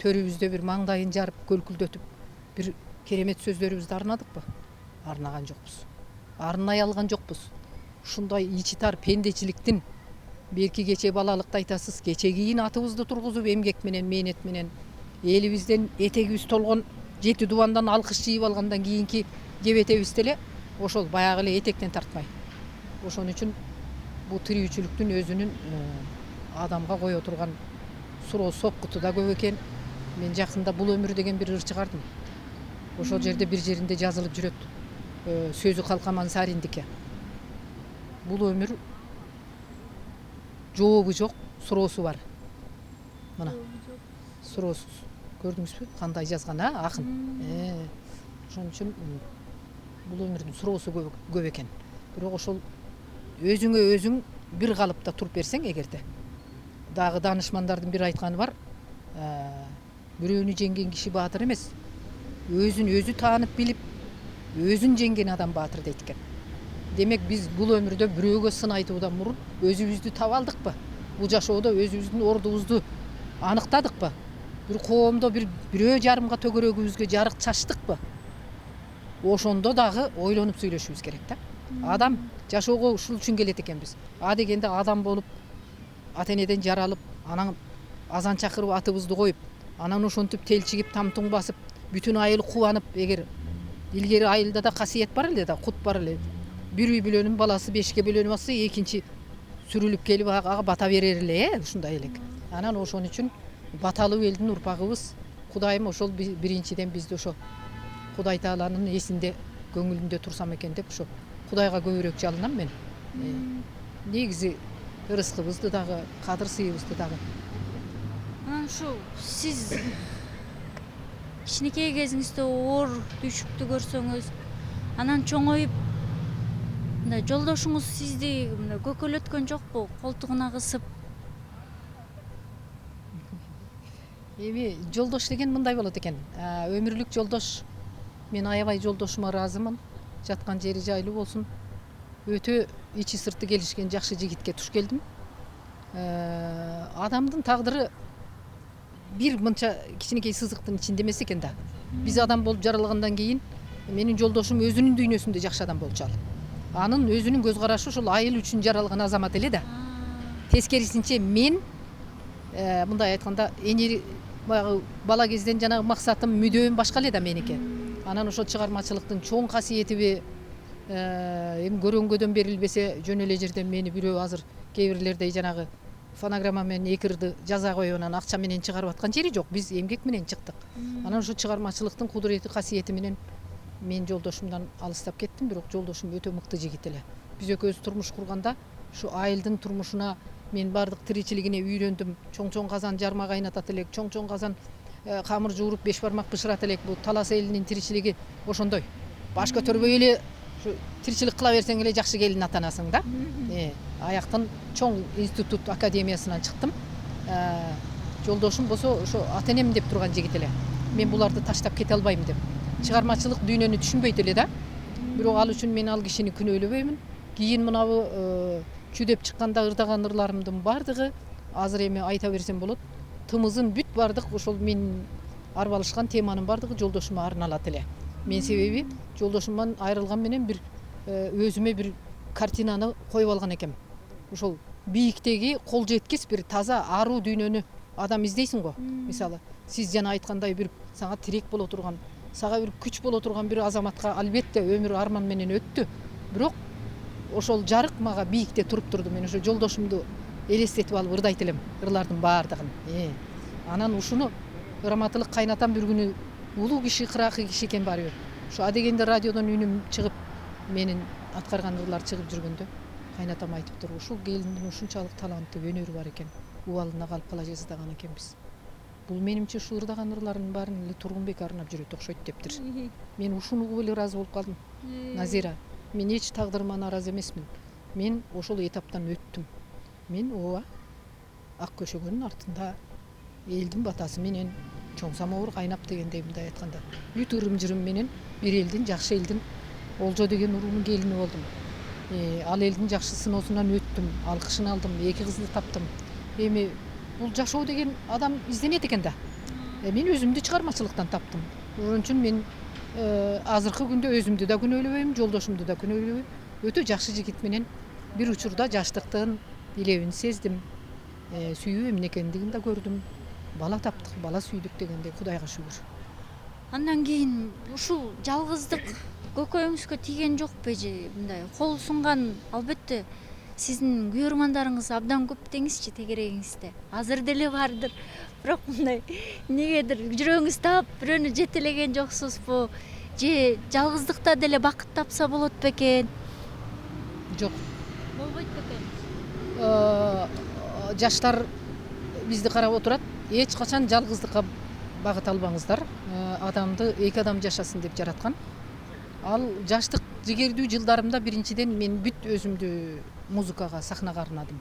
төрүбүздө бир маңдайын жарып көлкүлдөтүп бир керемет сөздөрүбүздү арнадыкпы? Арнаган жокпуз. Арнай алган жокпуз. Ушундай ичи тар пендечиликтин берки кече балалыкта айтасыз, кече кийин атыбызды тургузуп эмгек менен, мээнет менен элибизден этегибиз толгон 7 дубандан алкыш жыйып алгандан кийинки кебетебиз деле ошол баягы эле этектен тартмай. Ошон үчүн бул тирүүчүлүктүн өзүнүн адамга кое турган суроо соккуту да көп экен. Мен жакында бул өмүр деген бир ыр чыгардым. Ошол жерде бир жеринде жазылып жүрөт. Сөзү Калкаман Сариндики. Бул өмүр жообу жок, суроосу бар. Мына. Суроосуз. Көрдүңүзбү? Кандай жазган, акын. Ошон үчүн бул өмүрдүн суроосу көп экен. Бирок ошол өзүңө өзүң бир калыпта туруп берсең эгерде. Дагы данышмандардын бир айтканы бар. Бирөөнү жеңген киши баатыр эмес. Өзүн өзү таанып билип, өзүн жеңген адам баатыр дейт экен. Демек биз бул өмүрдө бирөөгө сын айтуудан мурун өзүбүздү таба алдыкпы? Бул жашоодо өзүбүздүн ордубузду аныктадыкпы? Бир коомдо бирөө жарымга төгөрөгүбүзгө жарык чачтыкпы? Ошондо дагы ойлонуп сүйлөшүбүз керек да. Адам жашоого ушул үчүн келет экенбиз. Дегенде адам болуп, ата энеден жаралып, анан азан чакырып атыбызды коюп, анан ошентип телчигип, тамтуң басып, бүтүн айыл кубанып, эгер илгери айылда да касиет бар эле да, кут бар эле. Бир үй бүлөнүн баласы 5ке бөлөнүп атса, экинчи сүрүлүп келип ага бата берер эле, ушундай элек. Анан ошон үчүн баталуу элдин урпагыбыз, Кудайым ошол биринчиден бизди ошо Кудай Тааланын эсинде, көңүлүндө турсам экен деп ошо Кудайга көбүрөөк жалынам мен. Негизи ырыскыбызды дагы, кадыр сыйыбызды дагы. Анан ушу сиз кичинекей кезиңизде оор түйшүктү көрсөңүз, анан чоңоюп мындай жолдошуңуз сизди мындай көкөлөткөн жокпу, колтугуна кысып? Эми жолдош деген мындай болот экен. Өмүрлүк жолдош. Мен аябай жолдошума ыраазымын. Жаткан жери жайлуу болсун. Өтө ичи сырты келишкен жакшы жигитке туш келдим. Адамдын тагдыры бир мынча кичинекей сызыктын ичинде эмес экен да. Биз адам болуп жаралгандан кийин менин жолдошум өзүнүн дүйнөсүндө жакшы адам болчу ал. Анын өзүнүн көз карашы ушул айыл үчүн жаралган азамат эле да. Тескерисинче мен мындай айтканда энери баягы бала кезден жанагы максатым, мүдөм башка эле да меники. Анан ошо чыгармачылыктын чоң касиетиби эми көрөнгөдөн берилбесе жөн эле жерден мени бирөө азыр кээ бирлердей жанагы фонограмма менен экирди жаза коюп анан акча менен чыгарып аткан жери жок. Биз эмгек менен чыктык. Анан ошо чыгармачылыктын кудурети, касиети менен мен жолдошумдан алыстап кеттим, бирок жолдошум өтө мыкты жигит эле. Биз экөөбүз турмуш курганда ушу айылдын турмушуна мен бардык тиричилигине үйрөндүм. Чоң-чоң казан жарма кайнатат элек, чоң-чоң казан камыр жууруп 5 бармак бышырат элек. Бул талас элинин тиричилиги ошондой. Баш көтөрбөй эле ушу тиричилик кыла берсең эле жакшы келин атанасың да. Аяктан чоң институт академиясынан чыктым. Жолдошум болсо ошо ата энем деп турган жигит эле. Мен буларды таштап кете албайм деп. Чыгармачылык дүйнөнү түшүнбөйт эле да. Бирок ал үчүн мен ал кишини күнөөлөбөймүн. Кийин мынабы чүдөп чыкканда ырдаган ырларымдын бардыгы азыр эми айта берсем болот. Тымызын бүт бардык ошол мен арбалышкан теманын бардыгы жолдошума арналат эле. Мен себеби жолдошумдан айрылган менен бир өзүмө бир картинаны коюп алган экем. Ошол бийиктеги кол жеткис бир таза аруу дүйнөнү адам издейсиң го. Мисалы, сиз жана айткандай бир сага тирек боло турган, сага бир күч боло турган бир азаматка албетте өмүр арман менен өттү. Бирок ошол жарык мага бийикте туруп турду. Мен ошо жолдошумду элестетип алып ырдайт элем ырлардын баардыгын. Анан ушуну ырматылык кайнатам бир күнү улуу киши, кыракы киши экен баары бир. Ошо адегенде радиодон үнүм чыгып, менин аткарган ырлар чыгып жүргөндө кайнатам айтыптыр. Ушул келиндин ушунчалык таланттуу өнөрү бар экен. Убалына калып кала жаздаган экенбиз. Бул менимче ушул ырдаган ырлардын баарын эле Тургунбек арнап жүрөт окшойт дептир. Мен ушуну угуп эле ыраазы болуп калдым. Назира, мен эч тагдырыма нааразы эмесмин. Мен ошол этаптан өттүм. Мен ооба ак көшөгөнүн артында элдин батасы менен чоң самовар кайнап дегендей, мындай айтканда бүт ырым-жырым менен бир элдин, жакшы элдин Олжо деген уруунун келини болдум. Ал элдин жакшы сыноосунан өттүм, алкышын алдым, 2 кызды таптым. Эми бул жашоо деген адам изденет экен да. Мен өзүмдү чыгармачылыктан таптым. Ошон үчүн мен азыркы күндө өзүмдү да күнөөлөбөйм, жолдошумду да күнөөлөбөйм. Өтө жакшы жигит менен бир учурда жаштыктын илебин сездим. Сүйүү эмне экендигин да көрдүм. Бала таптык, бала сүйдүк дегендей, Кудайга шүгүр. Андан кийин ушул жалгыздык көкөйүңүзгө тийген жокпу эже? Мындай кол сунган, албетте сиздин күйөрмандарыңыз абдан көп деңизчи тегерегиңизде. Азыр деле бардыр. Бирок мындай негедир жүрөгүңүз таап бирөөнү жетелеген жоксузбу? Же жалгыздыкта деле бакыт тапса болот бекен? Жок. Болбойт бекен? Жаштар бизди карап отурат. Эч качан жалгыздыкка багыт албаңыздар. Адамды 2 адам жашасын деп жараткан. Ал жаштык жигердүү жылдарымда биринчиден мен бүт өзүмдү музыкага, сахнага арнадым.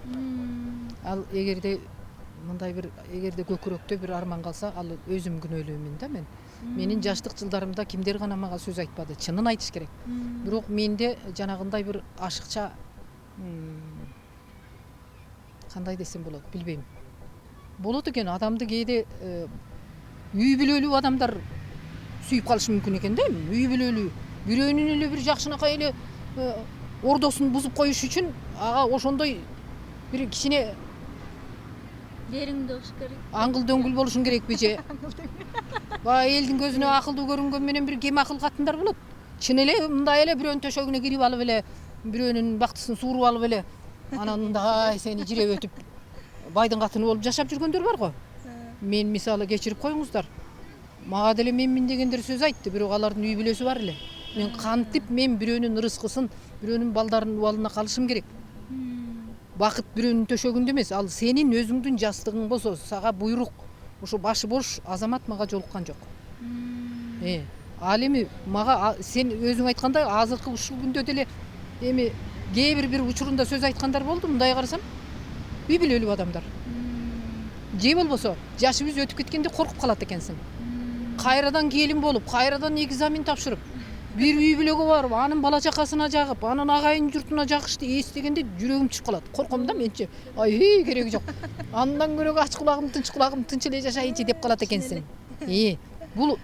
Ал эгерде көкүрөктө бир арман калса, ал өзүм күнөөлөймүн да мен. Менин жаштык жылдарымда кимдер гана мага сөз айтпады. Чынын айтыш керек. Бирок менде жанагындай бир ашыкча, кандай десем болот, билбейм. Болот экен, адамды кээде үй бүлөлүү адамдар сүйүп калышы мүмкүн экен да. Үй бүлөлүү бирөөнүн эле бир жакшынакай эле ордосун бузуп коюш үчүн ага ошондой бир кичине Дериңде болуш керек. аңгыл дөңгүл болушуң керекпи же? Баягы элдин көзүнө акылдуу көрүнгөн менен бир кем акыл катындар болот. Чын эле мындай эле бирөөнүн төшөгүнө кирип алып эле, бирөөнүн бактысын сууруп алып эле, анан мындай сени жиреп өтүп байдын катыны болуп жашап жүргөндөр бар го. Мен мисалы кечирип коюңуздар. Мага деле менмин дегендер сөз айтты, бирок алардын үй бүлөсү бар эле. Мен кантип мен бирөөнүн ырыскысын, бирөөнүн балдарынын убалына калышым керек? Бакыт бирөөнүн төшөгүндө эмес, ал сенин өзүңдүн жастыгың болсо, сага буйрук, ошо башы бош азамат мага жолуккан жок. Ал эми мага сен өзүң айткандай азыркы ушул күндө деле эми кээ бир учурунда сөз айткандар болду, мындай карасам үй бүлөлүү адамдар. Же болбосо жашыбыз өтүп кеткенде коркуп калат экенсиң. Кайрадан келин болуп, кайрадан экзамен тапшырып, бир үй бүлөгө барып, анын бала чакасына жагып, анын агайын журтуна жагышты эстегенде жүрөгүм түшүп калат. Корком да менчи. Кереги жок. Андан көрө ач кулагым тынч эле жашайынчы деп калат экенсиң. Бул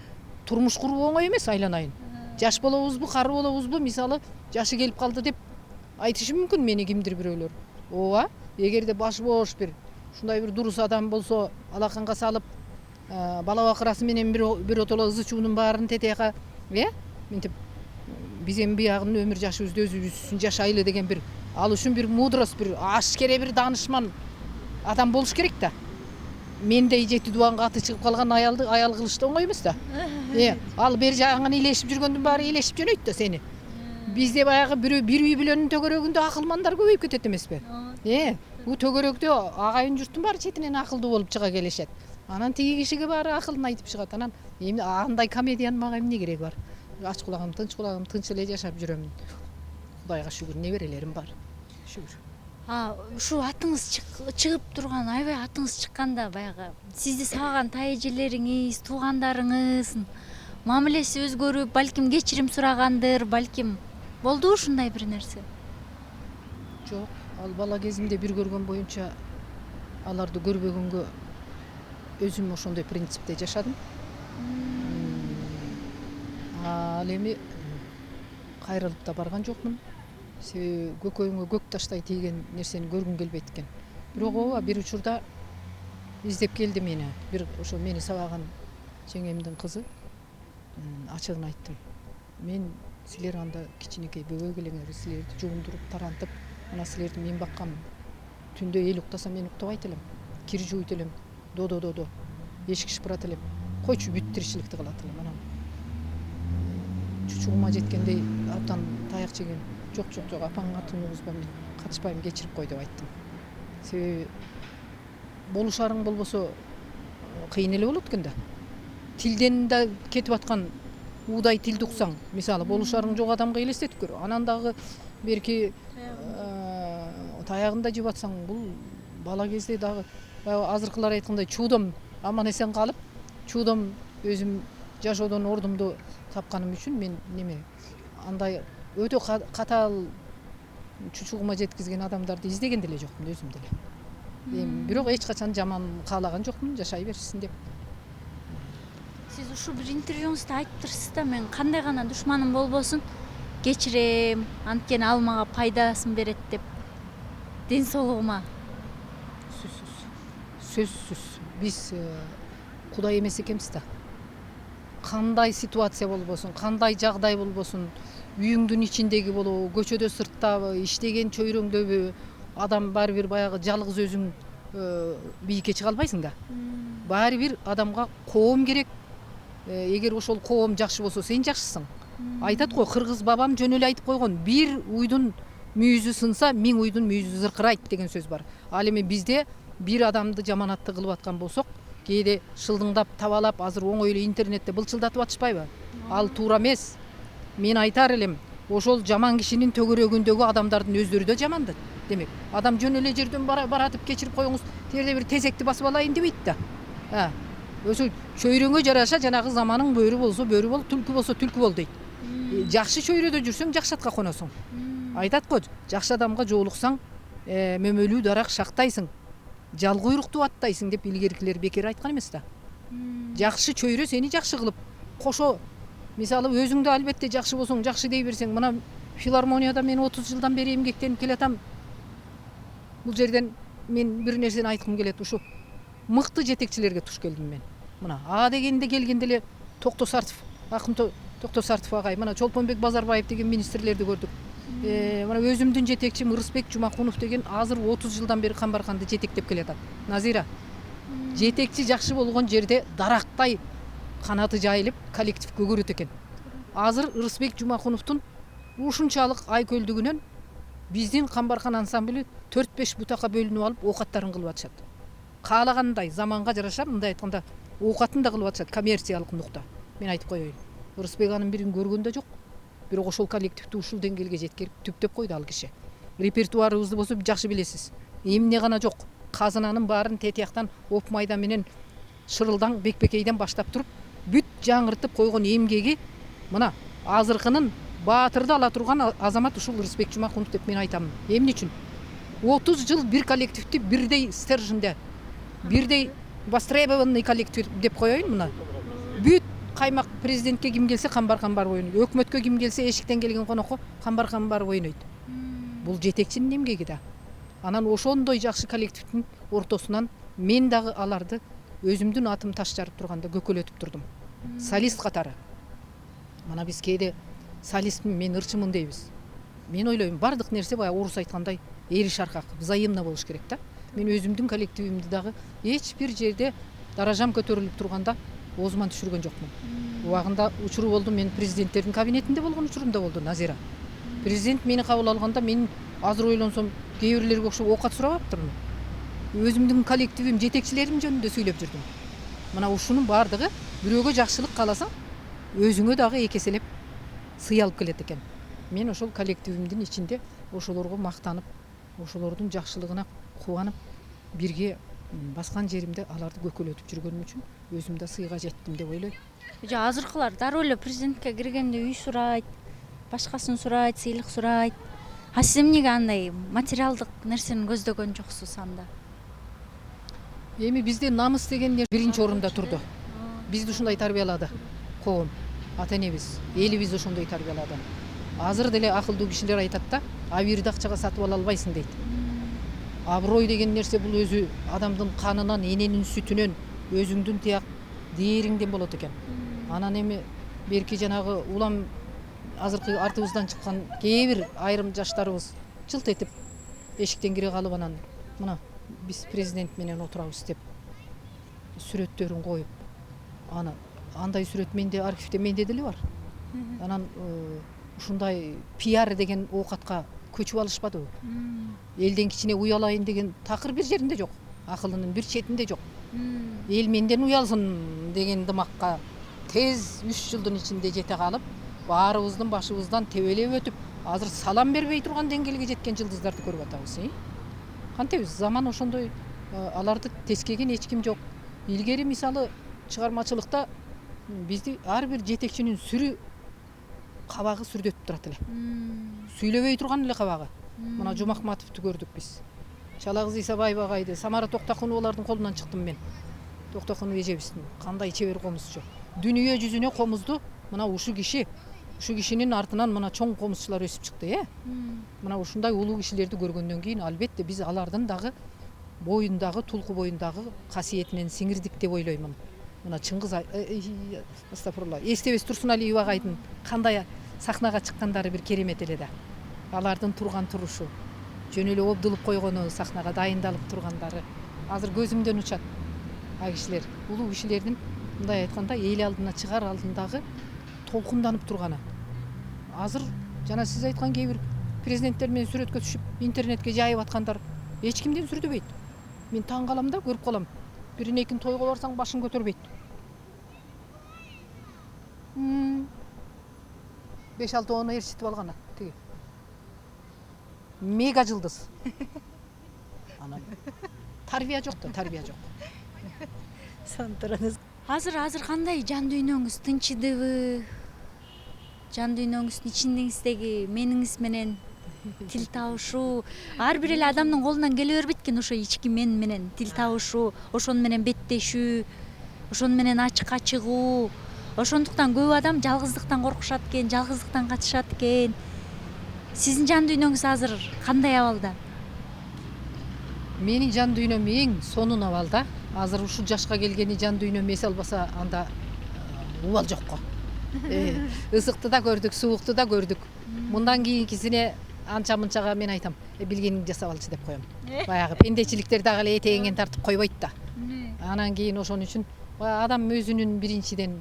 турмуш куруу оңой эмес, айланайын. Жаш болобузбу, кары болобузбу, мисалы жашы келип калды деп айтышы мүмкүн мени кимдир бирөөлөр. Ооба, эгерде башы бош бир ушундай бир дурус адам болсо, алаканга салып, бала бакырасы менен бир отоло ызы чуунун баарын тетега, мынтип биз эми биягын өмүр жашыбызды өзүбүз үчүн жашайлы деген бир ал үчүн бир мудрость, бир ашкере бир даанышман адам болуш керек да. Мендей 7 дубанга аты чыгып калган аялды аял кылыш да оңой эмес да. Ал бери жагыңан илешип жүргөндүн баары илешип жөнөйт да сени. Бизде баягы бир үй бүлөнүн төгөрөгүндө акылмандар көбөйүп кетет эмеспи? Бул төгөрөктө агайын журттун баары четинен акылдуу болуп чыга келишет. Анан тиги кишиге баары акылын айтып чыгат. Анан эми андай комедиянын мага эмне кереги бар? Ач кулагым тынч эле жашап жүрөм. Кудайга шүгүр, неберелерим бар. Шүгүр. Ушу атыңыз чыгып турган, аябай атыңыз чыкканда баягы сизди сагаган тайэжелериңиз, туугандарыңыз мамилеси өзгөрүп, балким кечирим сурагандыр, балким болдубу ушундай бир нерсе? Жок, ал бала кезимде бир көргөн боюнча аларды көрбөгөнгө өзүм ошондой принципте жашадым. Ал эми кайрылып да барган жокмун. Себеби көкөйүңө көк таштай тийген нерсени көргүм келбейт экен. Бирок ооба бир учурда издеп келди мени. Бир ошо мени сабаган жеңемдин кызы. ачыгын айттым. Мен силер анда кичинекей бөбөк элеңер, силерди жуундуруп тарантып, мына силерди мен баккам. Түндө эл уктаса мен уктабайт элем. Кир жууйт элем. Додо. Эшик шыпырат элем. Койчу бүт тиричиликти кылат элем. Анан чучугума жеткендей абдан таяк жеген. Жок, апаңга атын угузбам, мен катышпайм, кечирип кой деп айттым. Себеби болушарың болбосо кыйын эле болот экен да. Тилден да кетип аткан уудай тилди уксаң, мисалы болушарың жок адамга элестетип көр. Анан дагы берки таягында жеп атсаң, бул бала кезде дагы азыркылар айткандай чуудом аман эсен калып, чуудом өзүм жашоодон ордумду тапканым үчүн мен андай өтө катаал чучугума жеткизген адамдарды издеген деле жокмун өзүм деле. Бирок эч качан жаман каалаган жокмун, жашай берсин деп. Сиз ушул бир интервьюңузда айттырсыз да, мен кандай гана душманым болбосун кечирем, анткени ал мага пайдасын берет деп. Ден соолугума. Сөзсүз. Биз Кудай эмес экенбиз да. Кандай ситуация болбосун, кандай жагдай болбосун, үйүңдүн ичиндеги болобу, көчөдө сырттабы, иштеген чөйрөңдөбү, адам баары бир баягы жалгыз өзүң бийикке чыга албайсың да. Баары бир адамга коом керек. Эгер ошол коом жакшы болсо, сен жакшысың. Айтат го, кыргыз бабам жөн эле айтып койгон, бир уйдун мүйүзү сынса, 1000 уйдун мүйүзү зыркырайт деген сөз бар. Ал эми бизде бир адамды жаманатты кылып аткан болсок, кээде шылдыңдап, табалап, азыр оңой эле интернетте былчылдатып атышпайбы? Ал туура эмес. Мен айтар элем, ошол жаман кишинин төгөрөгүндөгү адамдардын өздөрү да жаман да. Демек, адам жөн эле жерден баратып кечирип коюңуз, терде бир тезекти басып алайын дебейт да. Ошо чөйрөңө жараша жанагы заманың бөрү болсо бөрү бол, түлкү болсо түлкү бол дейт. Жакшы чөйрөдө жүрсөң жакшы атка коносуң. Айтат го, жакшы адамга жолуксаң, мөмөлүү дарак шактайсың, жал куйрукту аттайсың деп илгеркилер бекер айткан эмес да. Жакшы чөйрө сени жакшы кылып, кошо мисалы өзүң да албетте жакшы болсоң, жакшы дей берсең, мына филармонияда мен 30 жылдан бери эмгектенип келатам. Бул жерден мен бир нерсени айткым келет, ушу мыкты жетекчилерге туш келдим мен. Мына дегенде келгенде эле Токтосартов, акын Токтосартов агай, мына Чолпонбек Базарбаев деген министрлерди көрдүк. Мына өзүмдүн жетекчим Ырысбек Жумакунов деген азыр 30 жылдан бери Камбарканды жетектеп келатат. Назира, жетекчи жакшы болгон жерде дарактай канаты жайылып, коллектив көгөрөт экен. Азыр Ырысбек Жумакуновдун ушунчалык айкөлдүгүнөн биздин Камбаркан ансамблі 4-5 бутакка бөлүнүп алып, оокаттарын кылып атышат. Каалагандай заманга жараша, мындай айтканда, оокатын да кылып атышат коммерциялык нукта. Мен айтып коеюн. Ырысбек анын бирин көргөн да жок. Бирок ошол коллективди ушул деңгээлге жеткирип түптөп койду ал киши. Репертуарыбызды болсо жакшы билесиз. Эмне гана жок. Казынанын баарын тетияктан оп майда менен шырылдаң бекбекейден баштап туруп, бүт жаңыртып койгон эмгеги мына азыркынын баатырды ала турган азамат ушул Ырысбек Жумакунов деп мен айтам. Эмне үчүн? 30 жыл бир коллективди бирдей стержинде, бирдей востребованный коллектив деп коеюн мына. Бүт каймак президентке ким келсе Камбаркан барып ойнойт. Өкмөткө ким келсе эшиктен келген конокко Камбаркан барып ойнойт. Бул жетекчинин эмгеги да. Анан ошондой жакшы коллективдин ортосунан мен дагы аларды өзүмдүн атым таш жарып турганда көкөлөтүп турдум. Солист катары. Мына биз кээде солистмин, мен ырчымын дейбиз. Мен ойлойм, бардык нерсе баягы орус айткандай эри шаркак, взаимно болуш керек да. Мен өзүмдүн коллективимди дагы эч бир жерде даражам көтөрүлүп турганда оозуман түшүргөн жокмун. Убагында учуру болду, мен президенттердин кабинетинде болгон учурум да болду, Назира. Президент мени кабыл алганда мен азыр ойлонсом, кээ бирлерге окшоп оокат сурабаптырмын. Өзүмдүн коллективим, жетекчилерим жөнүндө сүйлөп жүрдүм. Мына ушунун бардыгы бирөөгө жакшылык кааласаң, өзүңө дагы экеселеп сый алып келет экен. Мен ошол коллективимдин ичинде ошолорго мактанып, ошолордун жакшылыгына кубанып, бирге баскан жеримде аларды көкөлөтүп жүргөнүм үчүн өзүм да сыйга жеттим деп ойлойм. Азыркылар дароо эле президентке киргенде үй сурайт, башкасын сурайт, сыйлык сурайт. А сиз эмнеге андай материалдык нерсени көздөгөн жоксуз анда? Эми бизде намыс деген нерсе биринчи орунда турду. Бизди ушундай тарбиялады коом, ата энебиз, элибиз ошондой тарбиялады. Азыр деле акылдуу кишилер айтат да, абийирди акчага сатып ала албайсың дейт. Аброй деген нерсе бул өзү адамдын канынан, эненин сүтүнөн, өзүңдүн тияк дээриңден болот экен. Анан эми берки жанагы улам азыркы артыбыздан чыккан кээ бир айрым жаштарыбыз жылт этип эшиктен кире калып анан мына биз президент менен отурабыз деп сүрөттөрүн коюп аны андай сүрөт менде архивде менде деле бар. Анан ушундай пиар деген оокатка көчүп алышпадыбы? Элден кичине уялайын деген такыр бир жеринде жок. Акылынын бир четинде жок. Эл менден уялсын деген дымакка тез 3 жылдын ичинде жете калып, баарыбыздын башыбыздан тебелеп өтүп, азыр салам бербей турган деңгээлге жеткен жылдыздарды көрүп атабыз. Кантебиз? Заман ошондой, аларды тескеген эч ким жок. Илгери мисалы чыгармачылыкта бизди ар бир жетекчинин сүрү кабагы сүрдөтүп турат эле. Сүйлөбөй турган эле кабагы. Мына Жумахматовду көрдүк биз. Чалагыз Исабаева агайды, Самара Токтокуновалардын колунан чыктым мен. Токтокунов эжебиздин кандай чебер комузчу. Дүнүйө жүзүнө комузду мына ушу кишинин артынан мына чоң комузчулар өсүп чыкты, Мына ушундай улуу кишилерди көргөндөн кийин албетте биз алардын дагы боюндагы, тулку боюндагы касиетинен сиңирдик деп ойлоймун. Мына Чыңгыз астапырулла, Эстебес Турсуналиев агайдын кандай сахнага чыккандары бир керемет эле да. Алардын турган турушу, жөн эле обдулуп койгону, сахнага дайындалып тургандары азыр көзүмдөн учат. А кишилер, улуу кишилердин мындай айтканда эл алдына чыгар алдындагы толкунданып турганы. Азыр жана сиз айткан кээ бир президенттер менен сүрөткө түшүп, интернетке жайып аткандар эч кимден сүрдөбөйт. Мен таң калам да, көрүп калам. Бирин экин тойго барсаң башын көтөрбөйт. 5-6 ээрчитип алган тиги. Мега жылдыз. Анан тарбия жок да, тарбия жок. Сонтурыңыз. Азыр кандай жан дүйнөңүз тынчыдыбы? Жан дүйнөңүздүн ичиңиздеги мениңиз менен тил табышуу ар бир эле адамдын колунан келе бербейт экен, ошо ички мен менен тил табышуу, ошону менен беттешүү, ошону менен ачыкка чыгуу. Ошондуктан көп адам жалгыздыктан коркушат экен, жалгыздыктан качышат экен. Сиздин жан дүйнөңүз азыр кандай абалда? Менин жан дүйнөм эң сонун абалда. Азыр ушул жашка келгени жан дүйнөм эс албаса, анда убал жокко. Ысыкты да көрдүк, суукту да көрдүк. Мындан кийинкисине анча мынчага мен айтам, билгениңди жасап алчы деп коем. Баягы пендечиликтер дагы эле этегиңен тартып койбойт да. Анан кийин ошон үчүн адам өзүнүн биринчиден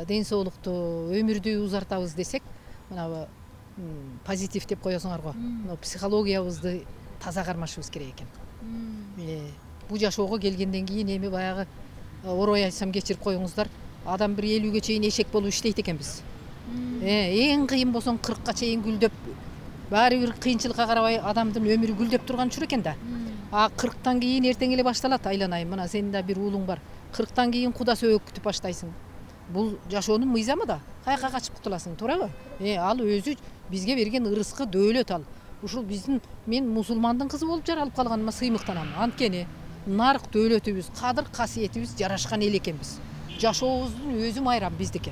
ден соолукту, өмүрдү узартабыз десек, мына позитив деп коесуңар го. Психологиябызды таза кармашыбыз керек экен. Бу жашоого келгенден кийин эми баягы орой айтсам кечирип коюңуздар, адам бир 50-ге чейин эшек болуп иштейт экенбиз. Эң кыйын болсоң 40-ка чейин гүлдөп, баары бир кыйынчылыкка карабай адамдын өмүрү гүлдөп турган чур экен да. 40-тан кийин эртең эле башталат, айланайын, мына сенин да бир уулуң бар. 40-тан кийин кудасы өк күтүп баштайсың. Бул жашоонун мыйзамы да. Каяка качып кутуласың, туурабы? Ал өзү бизге берген ырыскы, дөөлөт ал. Ушул биздин, мен мусулмандын кызы болуп жаралып калганыма сыймыктанам. Анткени нарк дөөлөтүбүз, кадыр касиетибиз жарашкан эл экенбиз. Жашообуздун өзү майрам биздики.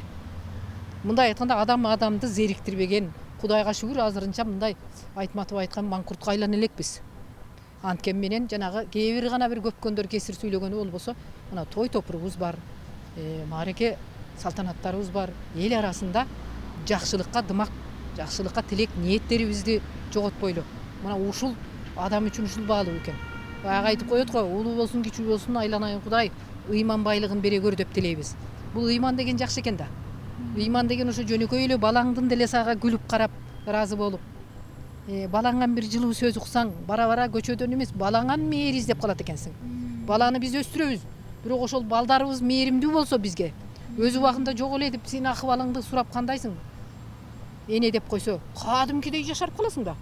Мындай айтканда адамды зериктирбеген, Кудайга шүгүр азырынча мындай айтматып айткан маңкуртка айлана элекпиз. Анткен менен жанагы кээ бир гана бир көпкөндөр кесир сүйлөгөнү болбосо, мына той топурубуз бар, маареке салтанаттарыбыз бар. Эл арасында жакшылыкка дымак, жакшылыкка тилек ниеттерибизди жоготпойлу. Мына ушул адам үчүн ушул баалуу экен. Баягы айтып коет го, улуу болсун, кичүү болсун, айланайын Кудай ыйман байлыгын бере көр деп тилейбиз. Бул ыйман деген жакшы экен да. Ыйман деген ошо жөнөкөй эле балаңдын деле сага күлүп карап, ыраазы болуп, балаңан бир жылуу сөз уксаң, бара-бара көчөдөн эмес, балаңан мээр издеп калат экенсиң. Баланы биз өстүрөбүз, бирок ошол балдарыбыз мээримдүү болсо бизге, өз убагында жок эле деп сен акыбалыңды сурап кандайсың? Эне деп койсо, кадимкидей жашарып каласың да.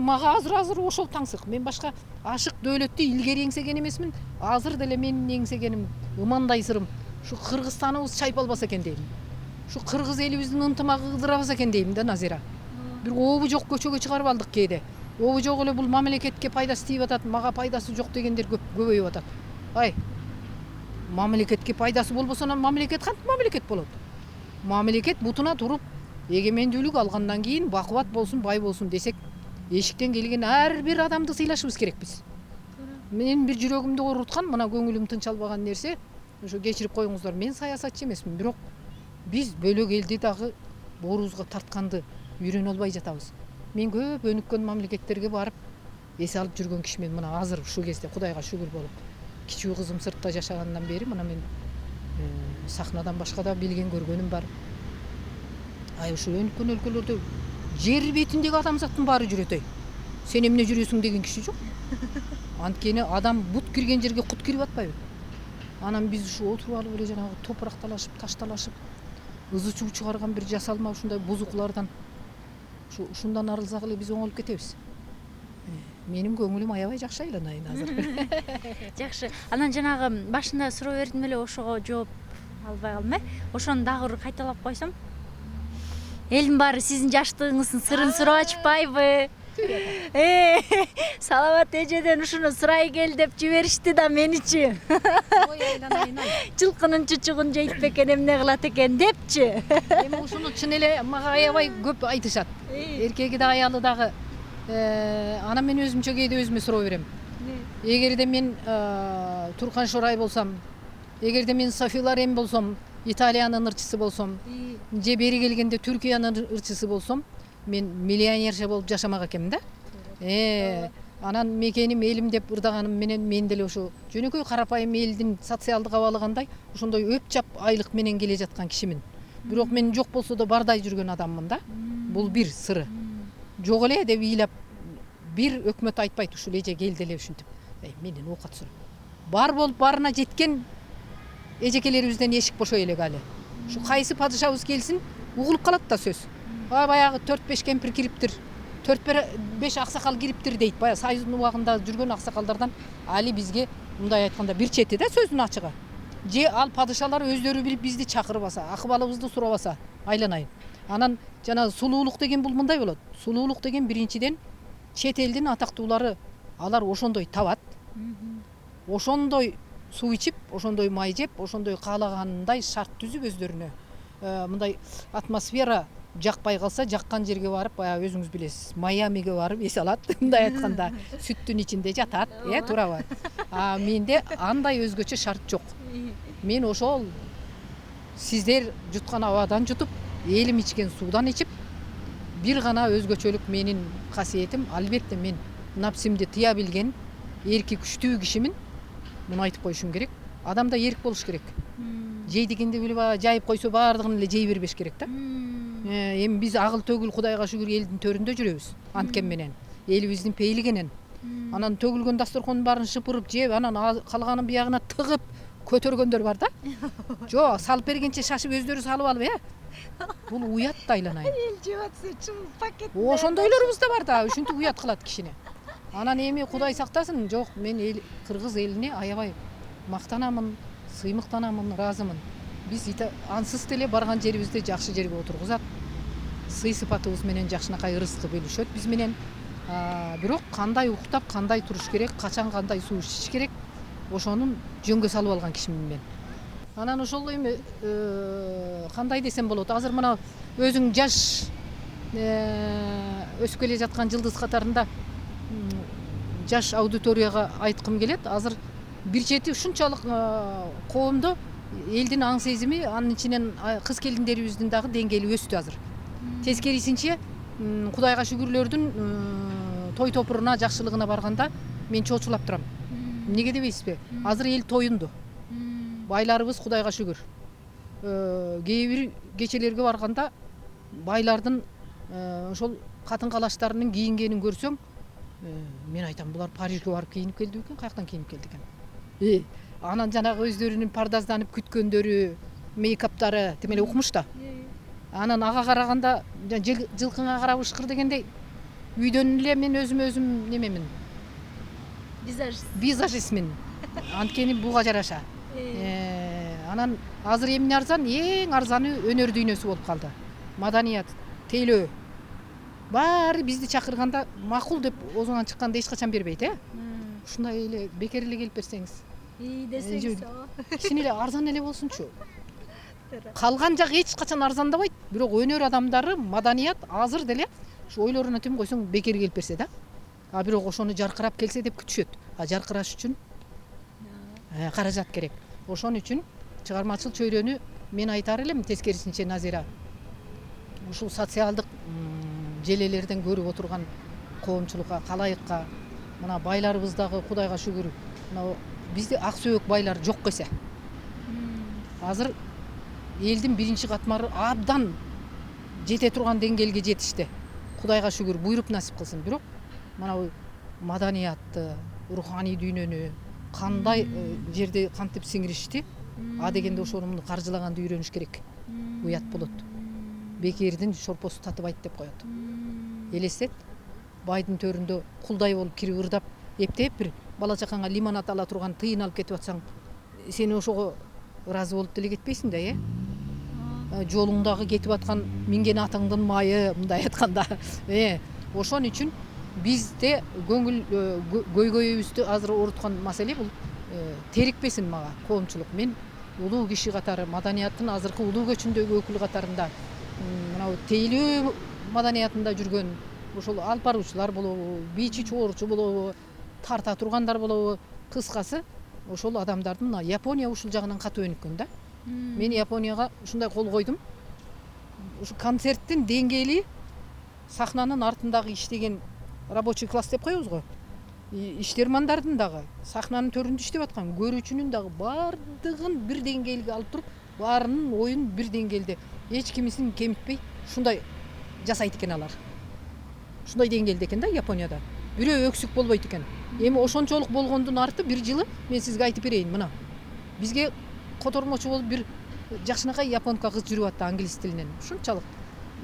Мага азыр ошол таңсык. Мен башка ашык дөөлөттү илгери эңсеген эмесмин. Азыр деле менин эңсегеним, ымандай сырым, ушу Кыргызстаныбыз чайпалбаса экен дейм. Ушу кыргыз элибиздин ынтымагы ыдырабаса экен дейм да, Назира. Бир обу жок көчөгө чыгарып алдык кээде. Обу жок эле бул мамлекетке пайдасы тийип атат, мага пайдасы жок дегендер көбөйүп атат. Мамлекетке пайдасы болбосо, мамлекет кантип мамлекет болот? Мамлекет бутуна туруп, эгемендүүлүк алгандан кийин бакубат болсун, бай болсун десек, эшиктен келген ар бир адамды сыйлашыбыз керекпиз. Менин бир жүрөгүмдү ооруткан, мына көңүлүм тынч албаган нерсе, ошо кечирип коюңуздар, мен саясатчы эмесмин, бирок Биз бөлөк элди дагы боорубузга тартканды үйрөнө албай жатабыз. Мен көп өнүккөн мамлекеттерге барып эс алып жүргөн кишимен мына азыр ушул кезде Кудайга шүгүр болуп. Кичүү кызым сыртта жашагандан бери мына мен сахнадан башка да билген көргөнүм бар. Ушул өнүккөн өлкөлөрдө жер бетиндеги адамзаттын баары жүрөт. Сен эмне жүрөсүң деген киши жок. Анткени адам бут кирген жерге кут кирип атпайбы? Анан биз ушу отуруп алып эле жанагы топуракталашып, ташталашып, ызы чуу чыгарган бир жасалма ушундай бузуклардан ушундан арылсак эле биз оңолуп кетебиз. Менин көңүлүм аябай жакшы айланайын азыр. Жакшы. Анан жанагы башында суроо бердим эле, ошого жооп албай калдым Ошону дагы кайталап койсом. Элдин баары сиздин жаштыгыңыздын сырын сурап ачпайбы? Саламат эжеден ушуну сурай кел деп жиберишти да меничи. Ой айланайын ай. Жылкынын чучугун жейт бекен, эмне кылат экен депчи. Эми ушуну чын эле мага аябай көп айтышат. Эркеги да аялы дагы. Анан мен өзүмчө кээде өзүмө суроо берем. Эгерде мен Туркан Шорай болсом, эгерде мен Софи Лорен болсом, Италиянын ырчысы болсом, же бери келгенде Түркиянын ырчысы болсом, мен миллионерше болуп жашамак экенмин да. Анан мекеним элим деп ырдаганым менен мен деле ошо жөнөкөй карапайым элдин социалдык абалы кандай, ошондой өп-чап айлык менен келе жаткан кишимин. Бирок мен жок болсо да бардай жүргөн адаммын да. Бул бир сыры. Жок эле деп ыйлап бир өкмөт айтпайт ушул эже келди эле ушинтип. Менен оокат сурап. Бар болуп барына жеткен эжекелерибизден эшик бошой элек али. Ушу кайсы падышабыз келсин угулуп калат да сөз. Баягы 4-5 кемпир кириптир, 4-5 аксакал кириптир дейт. Баягы Союздун убагында жүргөн аксакалдардан али бизге мындай айтканда бир чети да сөздүн ачыгы. Же ал падышалар өздөрү билип бизди чакырбаса, акыбалыбызды сурабаса, айланайын. Анан жана сулуулук деген бул мындай болот. Сулуулук деген биринчиден чет элдин атактуулары алар ошондой табат. Ошондой суу ичип, ошондой май жеп, ошондой каалагандай шарт түзүп өздөрүнө. Мындай атмосфера жакпай калса, жаккан жерге барып, баягы өзүңүз билесиз, Майамиге барып эс алат, мындай айтканда, сүттүн ичинде жатат, туурабы? Менде андай өзгөчө шарт жок. Мен ошол сиздер жуткан абадан жутуп, элим ичкен суудан ичип, бир гана өзгөчөлүк менин касиетим, албетте мен напсимди тыя билген, эрки күчтүү кишимин. Муну айтып коюшум керек. Адамда эрк болуш керек. Жей дегенде билип жайып койсо баардыгын эле жей бербеш керек да. Эми биз агыл төгүл Кудайга шүгүр элдин төрүндө жүрөбүз. Анткен менен, элибиздин пейлигенен. Анан төгүлгөн дасторкондун баарын шыпырып жеп, анан калганын биягына тыгып көтөргөндөр бар да. Жок, салып бергенче шашып өздөрү салып алып, Бул уят да айланайын. Эл жеп атса чын пакет. Ошондойлорубуз да бар да, ушинтип уят кылат кишини. Анан эми Кудай сактасын, жок, мен кыргыз элине аябай мактанамын, сыймыктанамын, ыраазымын. Биз ансыз деле барган жерибизде жакшы жерге отургузат. Сый сыпатыбыз менен жакшынакай ырызкы бөлүшөт биз менен. Бирок кандай уктап, кандай туруш керек, качан кандай суу ичиш керек, ошонун жөнгө салып алган кишимин мен. Анан ошол эми кандай десем болот? Азыр мына өзүң жаш өсүп келе жаткан жылдыз катарында жаш аудиторияга айткым келет. Азыр бир чети ушунчалык коомдо элдин аң сезими, анын ичинен кыз келиндерибиздин дагы деңгээли өстү азыр. Тескерисинче Кудайга шүгүрлөрдүн той топуруна, жакшылыгына барганда мен чоочулап турам. Эмнеге дебейсизби? Азыр эл тоюнду. Байларыбыз Кудайга шүгүр. Кээ бир кечелерге барганда байлардын ошол катын калаштарынын кийингенин көрсөң, мен айтам, булар Парижге барып кийинип келди экен, каяктан кийинип келди экен. Анан жанагы өздөрүнүн пардазданып күткөндөрү, мейкаптары тем эле укмуш да. Анан ага караганда жылкыңа карап ышкыр дегендей, үйдөн эле мен өзүм немемин. Визажистмин. Анткени буга жараша. Анан азыр эмне арзан? Эң арзаны өнөр дүйнөсү болуп калды. Маданият, тейлөө. Баары бизди чакырганда макул деп оозунан чыкканда эч качан бербейт, Ушундай эле бекер эле келип берсеңиз. Десеңиз. Кичине эле арзан эле болсунчу. Калган жак эч качан арзандабайт, бирок өнөр адамдары, маданият азыр деле ушу ойлоруна тим койсоң бекер келип берсе да. Бирок ошону жаркырап келсе деп күтүшөт. Жаркыраш үчүн каражат керек. Ошон үчүн чыгармачыл чөйрөнү мен айтар элем тескерисинче Назира, ушул социалдык желелерден көрүп отурган коомчулукка, калайыкка, мына байларыбыздагы Кудайга шүгүр, мына бизде ак сөөк байлар жок эсе. Азыр элдин биринчи катмары абдан жете турган деңгээлге жетишти. Кудайга шүгүр, буйруп насип кылсын. Бирок мына маданиятты, руханий дүйнөнү кандай жерде кантип сиңиришти, а дегенде ошону каржылаганды үйрөнүш керек. Уят болот. Бекердин шорпосу татыбайт деп коет. Элестет, байдын төрүндө кулдай болуп кирип ырдап, эптеп бир бала чакаңа лимонад ала турган тыйын алып кетип атсаң, сен ошого ыраазы болуп деле кетпейсиң да, жолуңдагы кетип аткан минген атыңдын майы, мындай айтканда. Ошон үчүн бизде көйгөйүбүздү азыр ооруткан маселе бул терикпесин мага коомчулук. Мен улуу киши катары, маданияттын азыркы улуу көчүндөгү өкүл катарында, мына тейлөө маданиятында жүргөн ошол алып баруучулар болобу, бийчи чоорчу болобу, тарта тургандар болобу, кыскасы ошол адамдардын Япония ушул жагынан катуу өнүккөн да. Мен Японияга ушундай кол койдум. Ушу концерттин деңгээли сахнанын артындагы иштеген рабочий класс деп коебуз го. Иштермандардын дагы, сахнанын төрүндө иштеп аткан көрүүчүнүн дагы бардыгын бир деңгээлге алып туруп, баарынын оюн бир деңгээлде, эч кимисин кемитпей ушундай жасайт экен алар. Ушундай деңгээлде экен да Японияда. Бирөө өксүк болбойт экен. Эми ошончолук болгондун арты бир жылы мен сизге айтып берейин, мына. Бизге котормочу болуп бир жакшынакай японка кыз жүрүп атты англис тилинен. Ушунчалык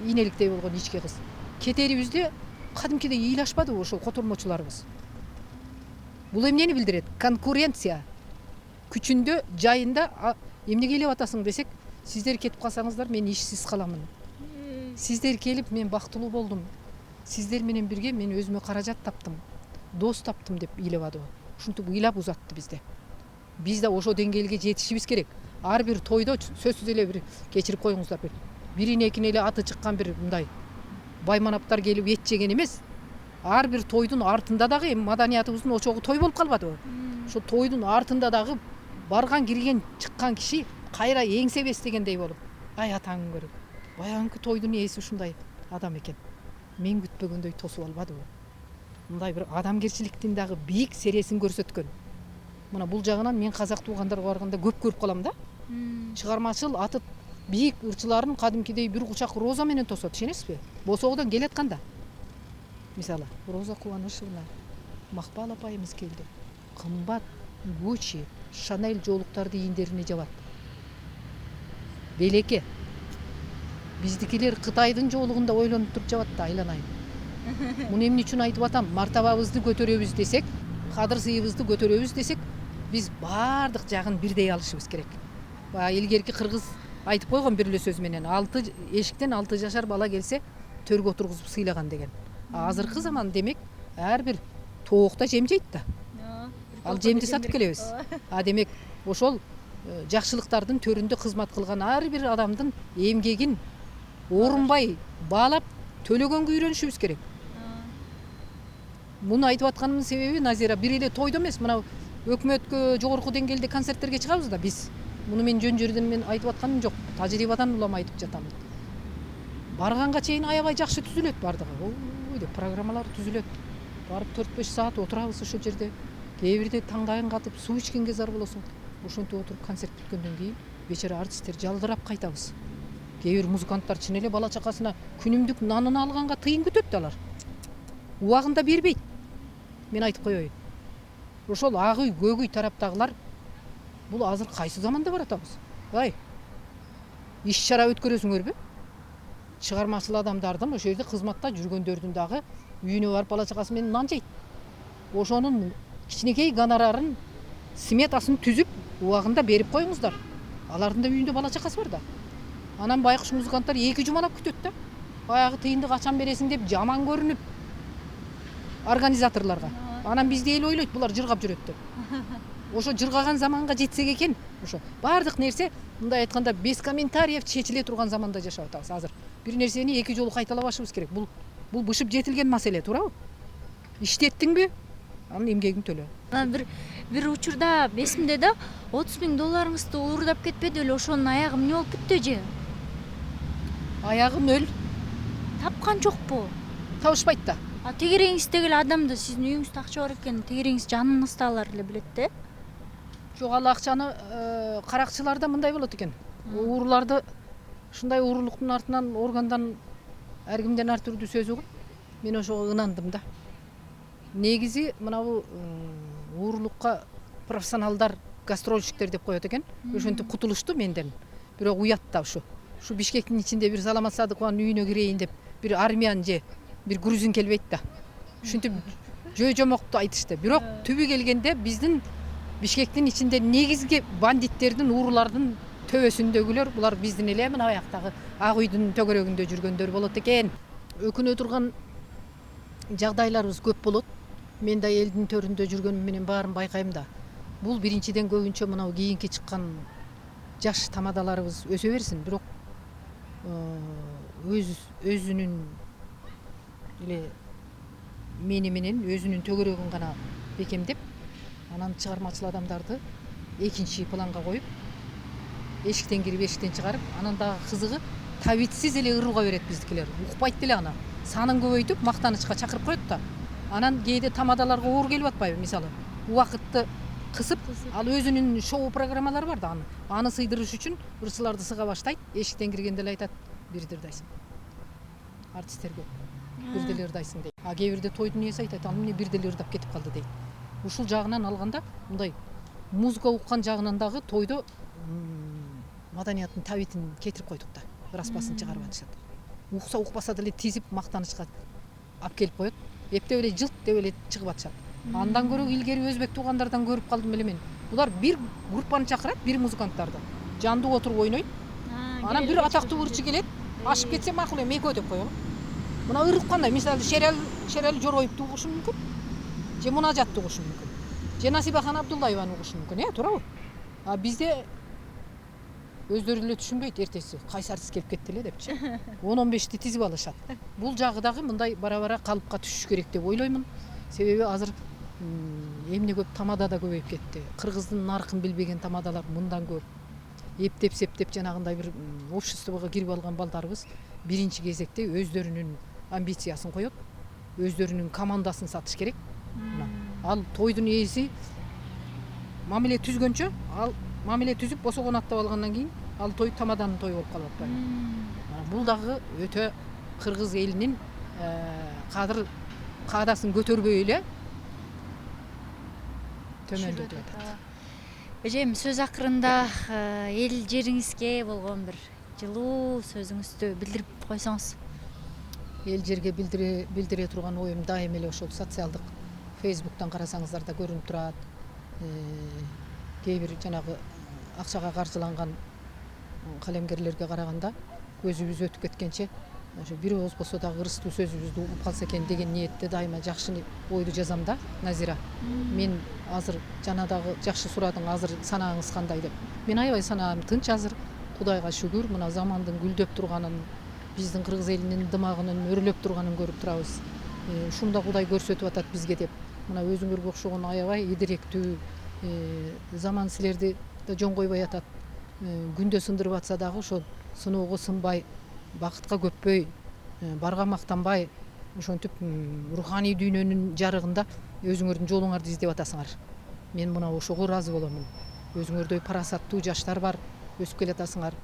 ийнеликтей болгон ички кыз. Кетерибизде кадимкидей ыйлашпадыбы ошол котормочуларыбыз. Бул эмнени билдирет? Конкуренция. Күчүндө, жайында эмнеге келип атасың десек, сиздер кетип калсаңыздар мен ишсиз каламын. Сиздер келип мен бактылуу болдум. Сиздер менен бирге мен өзүмө каражат таптым, дос таптым деп ыйлабады. Ушинтип ыйлап узатты бизде. Биз да ошо деңгээлге жетишибиз керек. Ар бир тойдо сөзсүз эле бир кечирип коюңуздар бир. Бирин экин эле аты чыккан бир мындай байманаптар келип эт жеген эмес. Ар бир тойдун артында дагы эми маданиятыбыздын очогу той болуп калбадыбы? Ошо тойдун артында дагы барган кирген чыккан киши кайра эңсебес дегендей болуп, ай атаңын көрүп. Баягы тойдун ээси ушундай адам экен. Мен күтпөгөндөй тосуп албадыбы? Мындай бир адамгерчиликтин дагы бийик сересин көрсөткөн. Мына бул жагынан мен казак туугандарга барганда көп көрүп калам да. Чыгармачыл аты бийик ырчыларын кадимкидей бир кучак роза менен тосот, ишенесизби? Босоодон келатканда. Мисалы, Роза Кубанышевна, Макпал апайымыз келди. Кымбат Гуччи, Шанель жоолуктарды ийиндерине жабат. Белеке. Биздикилер Кытайдын жоолугунда ойлонуп туруп жабат да, айланайын. Муну эмне үчүн айтып атам? Мартабабызды көтөрөбүз десек, кадыр сыйыбызды көтөрөбүз десек, биз баардык жагын бирдей алышыбыз керек. Илгерки кыргыз айтып койгон бир эле сөз менен, 6 эшиктен 6 жашар бала келсе, төргө отургузуп сыйлаган деген. Азыркы заман демек ар бир тоокта жем жейт да. Ал жемди сатып келебиз. Демек ошол жакшылыктардын төрүндө кызмат кылган ар бир адамдын эмгегин орунбай баалап төлөгөнгө үйрөнүшүбүз керек. Муну айтып атканымдын себеби Назира бир эле тойдо эмес, мына өкмөткө жогорку деңгээлде концерттерге чыгабыз да биз. Муну мен жөн жерден мен айтып атканым жок. Тажрыйбадан улам айтып жатам. Барганга чейин аябай жакшы түзүлөт бардыгы. Ой деп программалар түзүлөт. Барып 4-5 саат отурабыз ошол жерде. Кээ бирде таңдайын катып суу ичкенге зар болосуң. Ошентип отуруп концерт бүткөндөн кийин вечер артисттер жалдырап кайтабыз. Кээ бир музыканттар чын эле бала чакасына күнүмдүк нанын алганга тыйын күтөт да алар. Убагында бербейт. Мен айтып коеюн. Ошол ак үй, көк үй тараптагылар бул азыр кайсы заманда баратабыз? Иш чара өткөрөсүңөрбү? Чыгармачыл адамдардын ошол жерде кызматта жүргөндөрдүн дагы үйүнө барып бала чакасы менен нан жейт. Ошонун кичинекей гонорарын, сметасын түзүп, убагында берип коюңуздар. Алардын да үйүндө бала чакасы бар да. Анан байкуш музыканттар 2 жумалап күтөт да. Баягы тыйынды качан бересиң деп жаман көрүнүп организаторлорго. Анан бизди эл ойлойт, булар жыргап жүрөт деп. Ошо жыргаган заманга жетсек экен, ошо бардык нерсе мындай айтканда без комментариев чечиле турган заманда жашап атабыз азыр. Бир нерсени 2 жолу кайталабашыбыз керек. Бул бышып жетилген маселе, туурабы? Иштеттиңби? Анын эмгегин төлө. Анан бир бир учурда эсимде да $30.000 уурдап кетпеди беле, ошонун аягы эмне болуп кетти эже? Аягы нөл, Тапкан жокпу? табышпайт да. Тегереңиздеги эле адамды сиздин үйүңүздө акча бар экенин тегереңиз жаныңыздагылар эле билет да. Жок, ал акчаны каракчыларда мындай болот экен. Ууруларды ушундай уурулуктун артынан органдан ар кимден ар түрдүү сөз угуп, мен ошого ынандым да. Негизи мынабу уурулукка профессионалдар, гастрольщиктер деп коет экен. Ошентип кутулушту менден. Бирок уят да ушу. Ушу Бишкектин ичинде бир Саламат Садыкованын үйүнө кирейин деп бир армян же бир грузин келбейт да. Ушинтип жөө жомокту айтышты. Бирок түбү келгенде биздин Бишкектин ичинде негизги бандиттердин, уурулардын төбөсүндөгүлөр булар биздин эле мына аяктагы Ак үйдүн төгөрөгүндө жүргөндөр болот экен. Өкүнө турган жагдайларыбыз көп болот. Мен да элдин төрүндө жүргөнүм менен баарын байкайм да. Бул биринчиден көбүнчө мына кийинки чыккан жаш тамадаларыбыз өсө берсин, бирок өзүнүн эле мени менен өзүнүн төгөрөгүн гана бекемдеп, анан чыгармачыл адамдарды экинчи планга коюп, эшиктен кирип эшиктен чыгарып, анан дагы кызыгы табитсиз эле ырууга берет биздикилер. Укпайт деле аны. Санын көбөйтүп, мактанычка чакырып коет да. Анан кээде тамадаларга оор келип атпайбы, мисалы. Убакытты кысып, ал өзүнүн шоу программалары бар да аны сыйдырыш үчүн ырчыларды сыга баштайт. Эшиктен киргенде эле айтат: "Бирдирдайсың. Артисттер көп. Бирделердайсың" дейт. Кээ бирде тойдун ээси айтат: "Ал эмне бирделе ырдап кетип калды" дейт. Ушул жагынан алганда, мындай музыка уккан жагынан дагы тойдо маданияттын табитин кетирип койдук да. Ыраспасын чыгарып атышат. Укса укпаса деле тизип мактанычка алып келип коет. Эптеп эле жылт деп эле чыгып атышат. Андан көрө илгери өзбек туугандардан көрүп калдым эле мен. Булар бир группаны чакырат, бир музыканттарды. Жандуу отуруп ойнойт. Анан бир атактуу ырчы келет, ашып кетсе макул эми экөө деп коелу. Мына ырып кандай, мисалы Шерел Жороевду угушу мүмкүн. Же Мунажатты угушу мүмкүн. Же Насибахан Абдуллаеваны угушу мүмкүн, туурабы? Бизде өздөрү эле түшүнбөйт, эртеси кайсы келип кетти эле депчи. 10-15ти тизип алышат. Бул жагы дагы мындай бара-бара калыпка түшүш керек деп ойлоймун. Себеби азыр эмне көп тамада да көбөйүп кетти. Кыргыздын наркын билбеген тамадалар мындан көп. Эптеп-септеп жанагындай бир обществого кирип алган балдарыбыз биринчи кезекте өздөрүнүн амбициясын коет, өздөрүнүн командасын сатыш керек. Ал тойдун ээси мамиле түзгөнчө, ал мамиле түзүп босогон аттап алгандан кийин ал той тамаданын тою болуп калып атпайбы. Бул дагы өтө кыргыз элинин каадасын көтөрбөй эле төмөндөтүп атат. Эжем, сөз акырында эл жериңизге болгон бир жылуу сөзүңүздү билдирип койсоңуз. Эл жерге билдире турган оюм дайым эле ошол социалдык Facebooktан карасаңыздар да көрүнүп турат. Кээ бир жанагы акчага каржыланган калемгерлерге караганда көзүбүз өтүп кеткенче ошо бир ооз болсо дагы ырыстуу сөзүбүздү угуп калса экен деген ниетте дайыма жакшы ойду жазам да. Назира, мен азыр жана дагы жакшы сурадың, азыр санааңыз кандай деп. Мен аябай санаам тынч азыр. Кудайга шүгүр, мына замандын гүлдөп турганын, биздин кыргыз элинин дымагынын өрлөп турганын көрүп турабыз. Ушунда Кудай көрсөтүп атат бизге деп. Мына өзүңөргө окшогон аябай идиректүү заман силерди да жон койбой атат. Күндө сындырып атса дагы ошол сыноого сынбай, бакытка көппөй, барга мактанбай, ошентип руханий дүйнөнүн жарыгында өзүңөрдүн жолуңарды издеп атасыңар. Мен мына ошого ыраазы боломун. Өзүңөрдөй парасаттуу жаштар бар, өсүп келатасыңар.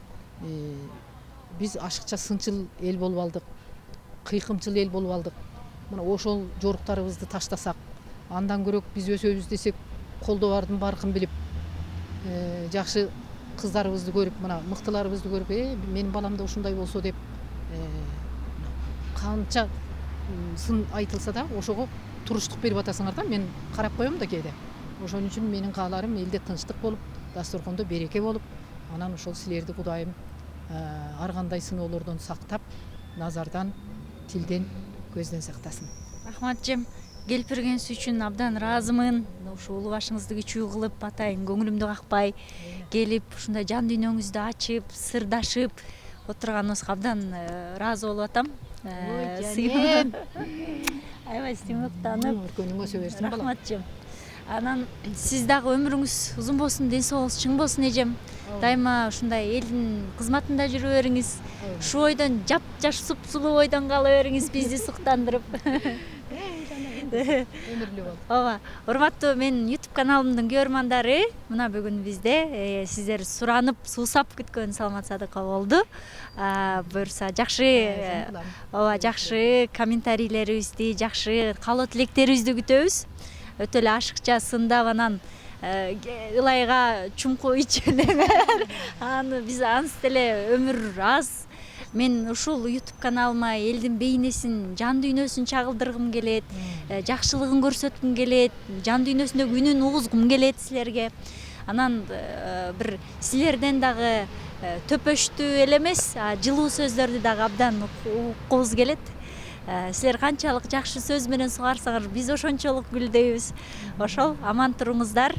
Биз ашыкча сынчыл эл болуп алдык, кыйкымчыл эл болуп алдык. Мына ошол жоруктарыбызды таштасак, андан көрөк биз өсөбүз десек, колдо бардын баркын билип, жакшы кыздарыбызды көрүп, мына мыктыларыбызды көрүп, менин балам да ушундай болсо деп канча сын айтылса да ошого туруштук берип атасыңар да. Мен карап коем да кээде. Ошон үчүн менин кааларым элде тынчтык болуп, дасторкондо береке болуп, анан ошол силерди Кудайым ар кандай сыноолордон сактап, назардан, тилден, көздөн сактасын. Рахмат жем. Келип бергениңиз үчүн абдан ыраазымын. Ушу улуу башыңызды кичүү кылып, атайын көңүлүмдү какпай келип, ушундай жан дүйнөңүздү ачып, сырдашып отурганыңызга абдан ыраазы болуп атам. Аябай сыймыктанып. Өркөнүң өсө берсин балам. Рахмат жем. Анан сиз дагы өмүрүңүз узун болсун, ден соолугуңуз чың болсун эжем. Дайыма ушундай элдин кызматында жүрө бериңиз. Ушу бойдон жап-жаш суп-сулуу бойдон кала бериңиз, бизди суктандырып. Өмүрлүү бол. Ооба, урматтуу менин YouTube каналымдын көрөрмандары, мына бүгүн бизде сиздер суранып, суусап күткөн Саламат Садыкова болду. Буюрса жакшы, ооба, жакшы комментарийлерибизди, жакшы каалоо тилектерибизди күтөбүз. Өтө эле ашыкча, сындап, анан ылайга чуңку ичелеме. Аны биз ансы деле өмүр аз. Мен ушул YouTube каналыма элдин бейнесин, жан дүйнөсүн чагылдыргым келет, жакшылыгын көрсөткүм келет, жан дүйнөсүндөгү үнүн угузгум келет силерге. Анан бир силерден дагы төпөштүү эле эмес, жылуу сөздөрдү дагы абдан уккубуз келет. Силер канчалык жакшы сөз менен сугарсаңар, биз ошончолук гүлдөйбүз. Ошол, аман туруңуздар.